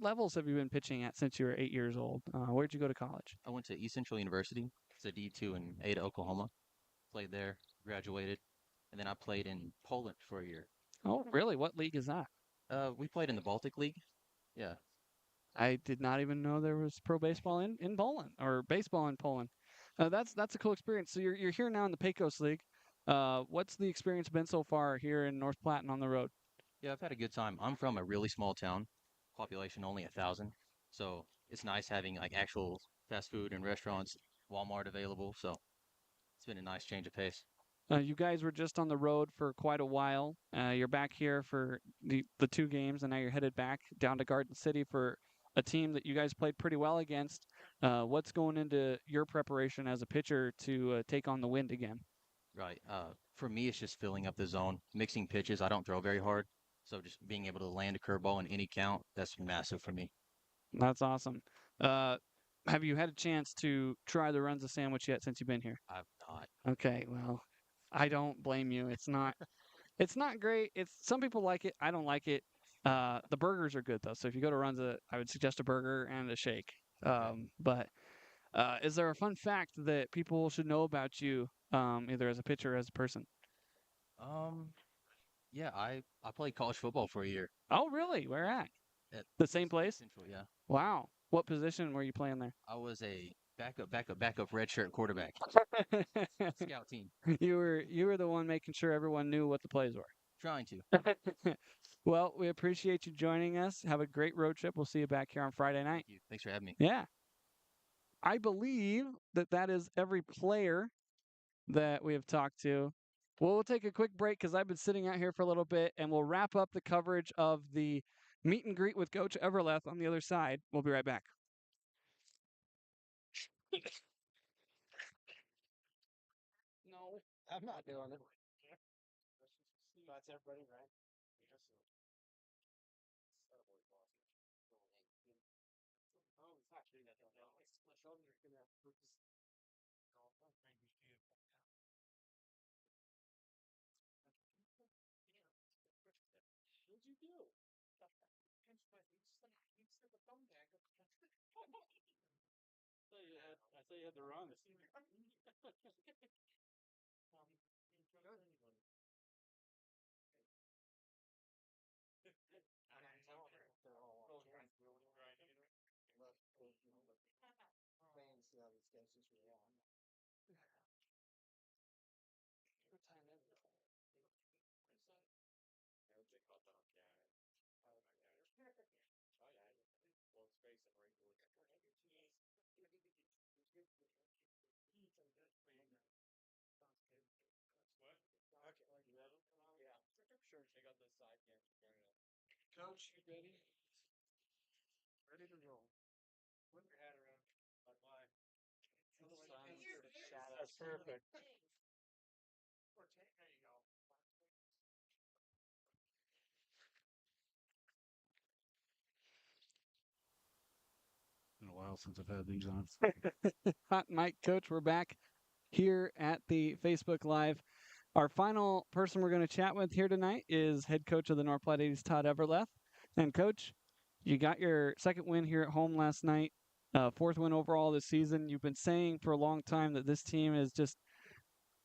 levels have you been pitching at since you were 8 years old? Where'd you go to college? I went to East Central University. It's a D2 in Ada, Oklahoma. Played there, graduated, and then I played in Poland for a year. Oh, really? What league is that? We played in the Baltic League. Yeah. I did not even know there was pro baseball in Poland or baseball in Poland. That's a cool experience. So you're here now in the Pecos League. What's the experience been so far here in North Platte and on the road? Yeah, I've had a good time. I'm from a really small town, population only 1,000. So it's nice having like actual fast food and restaurants, Walmart available. So it's been a nice change of pace. You guys were just on the road for quite a while. You're back here for the 2 games, and now you're headed back down to Garden City for a team that you guys played pretty well against. What's going into your preparation as a pitcher to take on the Wind again? Right. For me, it's just filling up the zone, mixing pitches. I don't throw very hard. So just being able to land a curveball in any count, that's massive for me. That's awesome. Have you had a chance to try the Runza sandwich yet since you've been here? I've not. Okay, well, I don't blame you. It's not great. Some people like it. I don't like it. The burgers are good though. So if you go to Runza, I would suggest a burger and a shake. But is there a fun fact that people should know about you, either as a pitcher or as a person? Yeah, I played college football for a year. Oh, really? Where at? At The same place? Central, yeah. Wow. What position were you playing there? I was a backup redshirt quarterback. Scout team. You were the one making sure everyone knew what the plays were. Trying to. Well, we appreciate you joining us. Have a great road trip. We'll see you back here on Friday night. Thank you. Thanks for having me. Yeah. I believe that is every player that we have talked to. Well, we'll take a quick break because I've been sitting out here for a little bit, and we'll wrap up the coverage of the meet and greet with Coach Everleth on the other side. We'll be right back. No, I'm not doing it. That's everybody, right? Oh, it's not doing that. My shoulders are gonna hurt. What'd you do? You set the phone back. I thought you had the wrong. Fans see how these guys just react. What time is it? Sure. Check out this side cam. Coach, you ready? Ready to roll. Put your hat around. Like why? That's perfect. There you go. Been a while since I've had these on. Hot mic, Coach. We're back here at the Facebook Live. Our final person we're going to chat with here tonight is head coach of the North Platte 80s, Todd Everleth. And, Coach, you got your second win here at home last night, 4th win overall this season. You've been saying for a long time that this team is just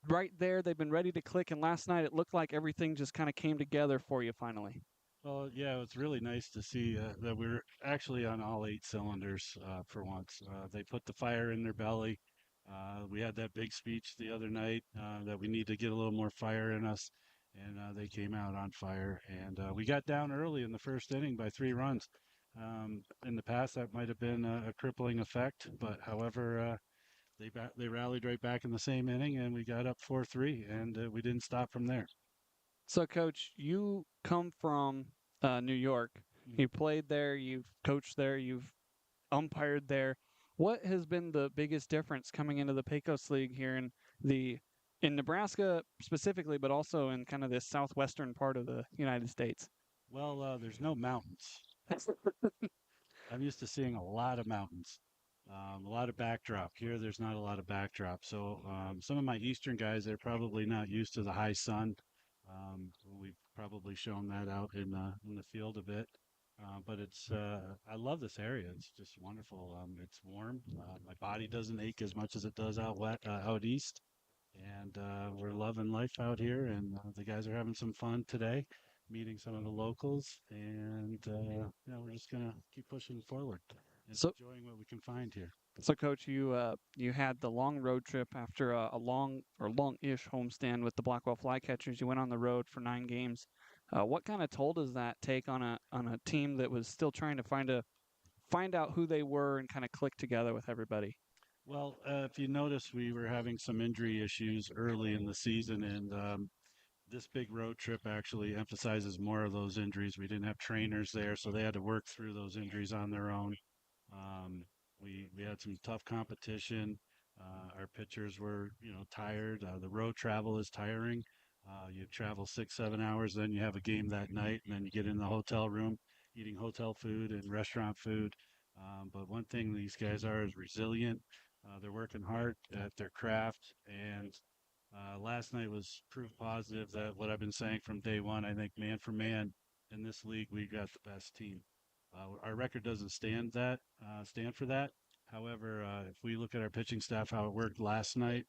right there. They've been ready to click, and last night it looked like everything just kind of came together for you finally. Well, yeah, it's really nice to see that we're actually on all 8 cylinders for once. They put the fire in their belly. We had that big speech the other night that we need to get a little more fire in us, and they came out on fire. And we got down early in the first inning by 3 runs. In the past, that might have been a crippling effect, but however, they rallied right back in the same inning, and we got up 4-3, and we didn't stop from there. So, Coach, you come from New York. You played there, you've coached there, you've umpired there. What has been the biggest difference coming into the Pecos League here in Nebraska specifically, but also in kind of this southwestern part of the United States? Well, there's no mountains. I'm used to seeing a lot of mountains, a lot of backdrop. Here, there's not a lot of backdrop. So some of my eastern guys, they're probably not used to the high sun. We've probably shown that out in the field a bit. But I love this area. It's just wonderful. It's warm. My body doesn't ache as much as it does out east. And we're loving life out here. And the guys are having some fun today, meeting some of the locals. And we're just gonna keep pushing forward and So- enjoying what we can find here. So, Coach, you had the long road trip after a long or long-ish homestand with the Blackwell Flycatchers. You went on the road for 9 games. What kind of toll does that take on a team that was still trying to find out who they were and kind of click together with everybody? Well, if you notice, we were having some injury issues early in the season, and this big road trip actually emphasizes more of those injuries. We didn't have trainers there, so they had to work through those injuries on their own. We had some tough competition. Our pitchers were, tired. The road travel is tiring. You travel 6, 7 hours, then you have a game that night, and then you get in the hotel room, eating hotel food and restaurant food. But one thing these guys are is resilient. They're working hard at their craft, and last night was proof positive that what I've been saying from day one. I think man for man in this league, we got the best team. Our record doesn't stand for that. However, if we look at our pitching staff, how it worked last night,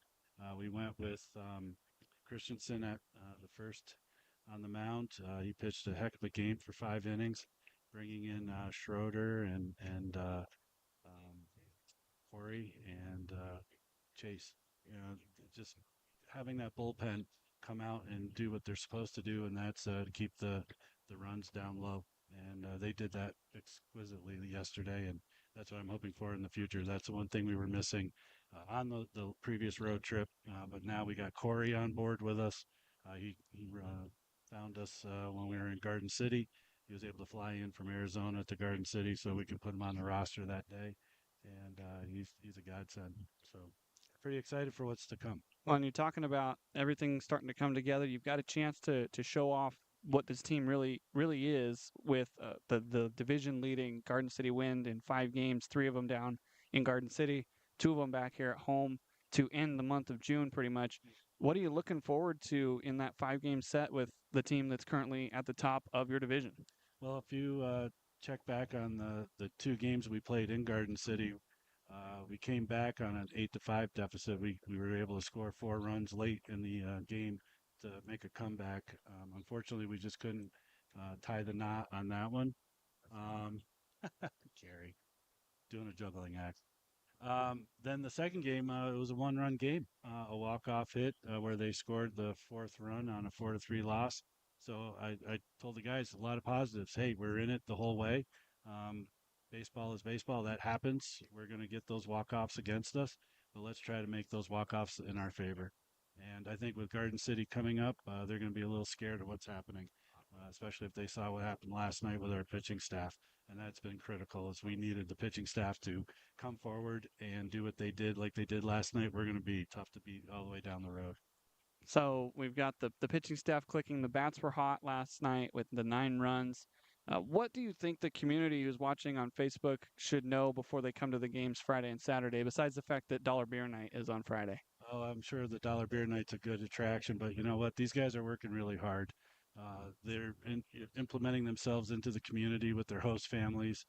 we went with Christensen at the first on the mound. He pitched a heck of a game for 5 innings, bringing in Schroeder and Corey and Chase. Just having that bullpen come out and do what they're supposed to do, and that's to keep the runs down low. And they did that exquisitely yesterday, and that's what I'm hoping for in the future. That's the one thing we were missing on the previous road trip, but now we got Corey on board with us. He found us when we were in Garden City. He was able to fly in from Arizona to Garden City so we could put him on the roster that day, and he's a godsend. So pretty excited for what's to come. Well, and you're talking about everything starting to come together. You've got a chance to show off what this team really is with the division leading Garden City Wind in 5 games, 3 of them down in Garden City, 2 of them back here at home to end the month of June pretty much. What are you looking forward to in that 5 game set with the team that's currently at the top of your division? Well, if you check back on the 2 games we played in Garden City, we came back on an 8-5 deficit. We were able to score 4 runs late in the game to make a comeback. Unfortunately, we just couldn't tie the knot on that one. Jerry, doing a juggling act. Then the second game, it was a 1-run game, a walk-off hit where they scored the 4th run on a 4-3 loss. So I told the guys a lot of positives. Hey, we're in it the whole way. Baseball is baseball. That happens. We're going to get those walk-offs against us, but let's try to make those walk-offs in our favor. And I think with Garden City coming up, they're going to be a little scared of what's happening, especially if they saw what happened last night with our pitching staff. And that's been critical as we needed the pitching staff to come forward and do what they did like they did last night. We're going to be tough to beat all the way down the road. So we've got the pitching staff clicking. The bats were hot last night with the 9 runs. What do you think the community who's watching on Facebook should know before they come to the games Friday and Saturday, besides the fact that Dollar Beer Night is on Friday? Oh, I'm sure the Dollar Beer Night's a good attraction, but you know what? These guys are working really hard. They're implementing themselves into the community with their host families,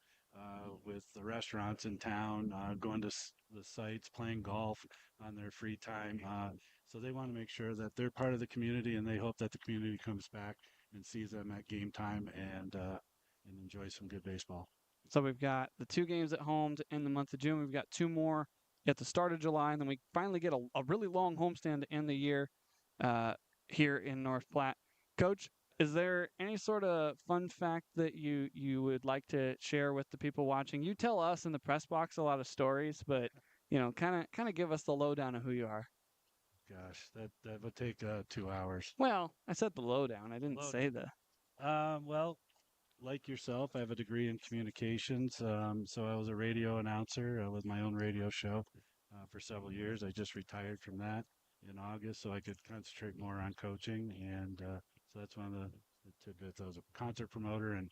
with the restaurants in town, going to the sites, playing golf on their free time. So they want to make sure that they're part of the community, and they hope that the community comes back and sees them at game time and enjoys some good baseball. So we've got the 2 games at home to end the month of June. We've got 2 more at the start of July, and then we finally get a really long homestand to end the year here in North Platte. Coach, is there any sort of fun fact that you would like to share with the people watching? You tell us in the press box a lot of stories, but kind of give us the lowdown of who you are. Gosh, that would take 2 hours. Well, I said the lowdown. I didn't say the. Well, like yourself, I have a degree in communications. So I was a radio announcer with my own radio show for several years. I just retired from that in August, so I could concentrate more on coaching. And so that's one of the tidbits. I was a concert promoter and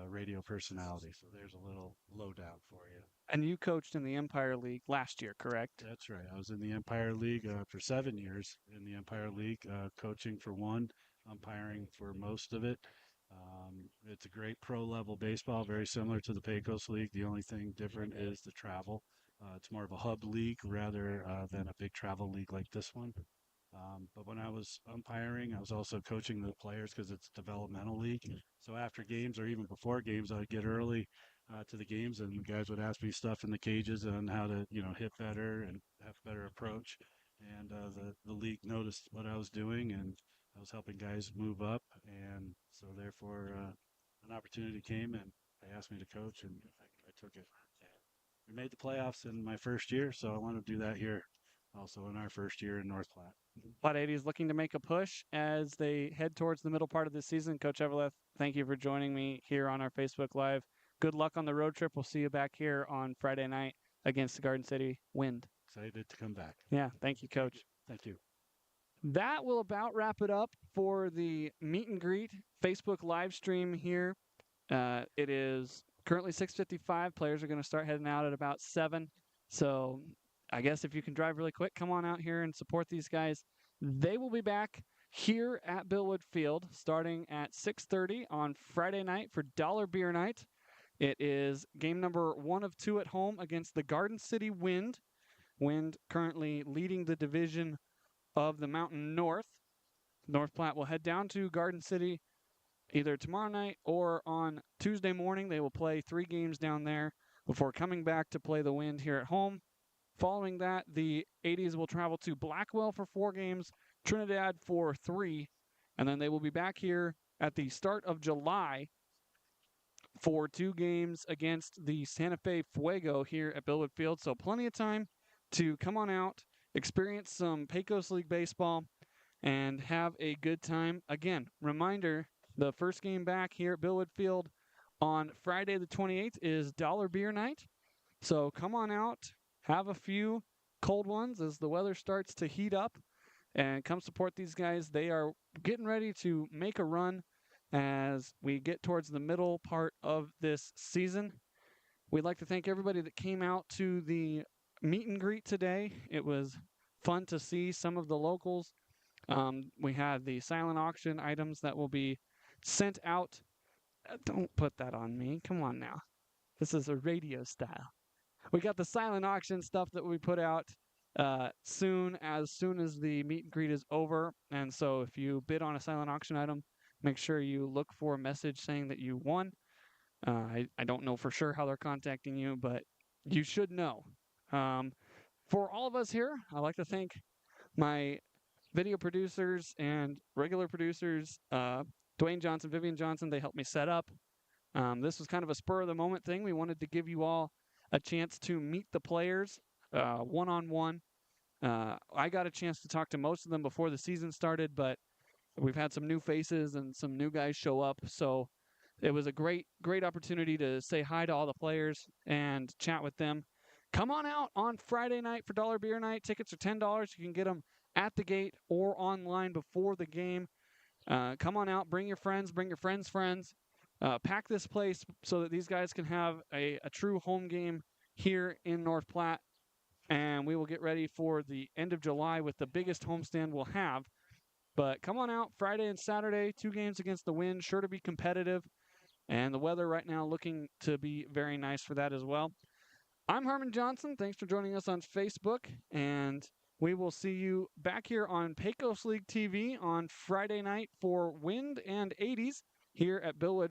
radio personality. So there's a little lowdown for you. And you coached in the Empire League last year, correct? That's right. I was in the Empire League for 7 years in the Empire League, coaching for one, umpiring for most of it. It's a great pro level baseball, very similar to the Pecos League. The only thing different is the travel. It's more of a hub league rather than a big travel league like this one. But when I was umpiring, I was also coaching the players because it's a developmental league. So after games or even before games, I would get early to the games, and the guys would ask me stuff in the cages on how to, hit better and have a better approach. And the league noticed what I was doing, and I was helping guys move up, and so therefore an opportunity came, and they asked me to coach, and I took it. We made the playoffs in my first year, so I want to do that here, also in our first year in North Platte. Platte 80 is looking to make a push as they head towards the middle part of the season. Coach Eveleth, thank you for joining me here on our Facebook Live. Good luck on the road trip. We'll see you back here on Friday night against the Garden City Wind. Excited to come back. Yeah, thank you, Coach. Thank you. That will about wrap it up for the meet and greet Facebook live stream here. It is currently 6:55. Players are going to start heading out at about 7. So I guess if you can drive really quick, come on out here and support these guys. They will be back here at Billwood Field starting at 6:30 on Friday night for Dollar Beer Night. It is game number 1 of 2 at home against the Garden City Wind. Wind currently leading the division of the Mountain North. North Platte will head down to Garden City either tomorrow night or on Tuesday morning. They will play 3 games down there before coming back to play the Wind here at home. Following that, the 80s will travel to Blackwell for 4 games, Trinidad for 3, and then they will be back here at the start of July for 2 games against the Santa Fe Fuego here at Billwood Field. So plenty of time to come on out, experience some Pecos League baseball, and have a good time. Again, reminder, the first game back here at Billwood Field on Friday the 28th is Dollar Beer Night. So come on out, have a few cold ones as the weather starts to heat up, and come support these guys. They are getting ready to make a run as we get towards the middle part of this season. We'd like to thank everybody that came out to the meet and greet today. It was fun to see some of the locals. We had the silent auction items that will be sent out. Don't put that on me. Come on now. This is a radio style. We got the silent auction stuff that we put out as soon as the meet and greet is over. And so if you bid on a silent auction item, make sure you look for a message saying that you won. I don't know for sure how they're contacting you, but you should know. For all of us here, I'd like to thank my video producers and regular producers, Dwayne Johnson, Vivian Johnson. They helped me set up. This was kind of a spur of the moment thing. We wanted to give you all a chance to meet the players one-on-one. I got a chance to talk to most of them before the season started, but we've had some new faces and some new guys show up. So it was a great opportunity to say hi to all the players and chat with them. Come on out on Friday night for Dollar Beer Night. Tickets are $10. You can get them at the gate or online before the game. Come on out. Bring your friends. Bring your friends' friends. Pack this place so that these guys can have a true home game here in North Platte. And we will get ready for the end of July with the biggest homestand we'll have. But come on out Friday and Saturday, 2 games against the Wind, sure to be competitive. And the weather right now looking to be very nice for that as well. I'm Harmon Johnson. Thanks for joining us on Facebook. And we will see you back here on Pecos League TV on Friday night for Wind and 80s here at Billwood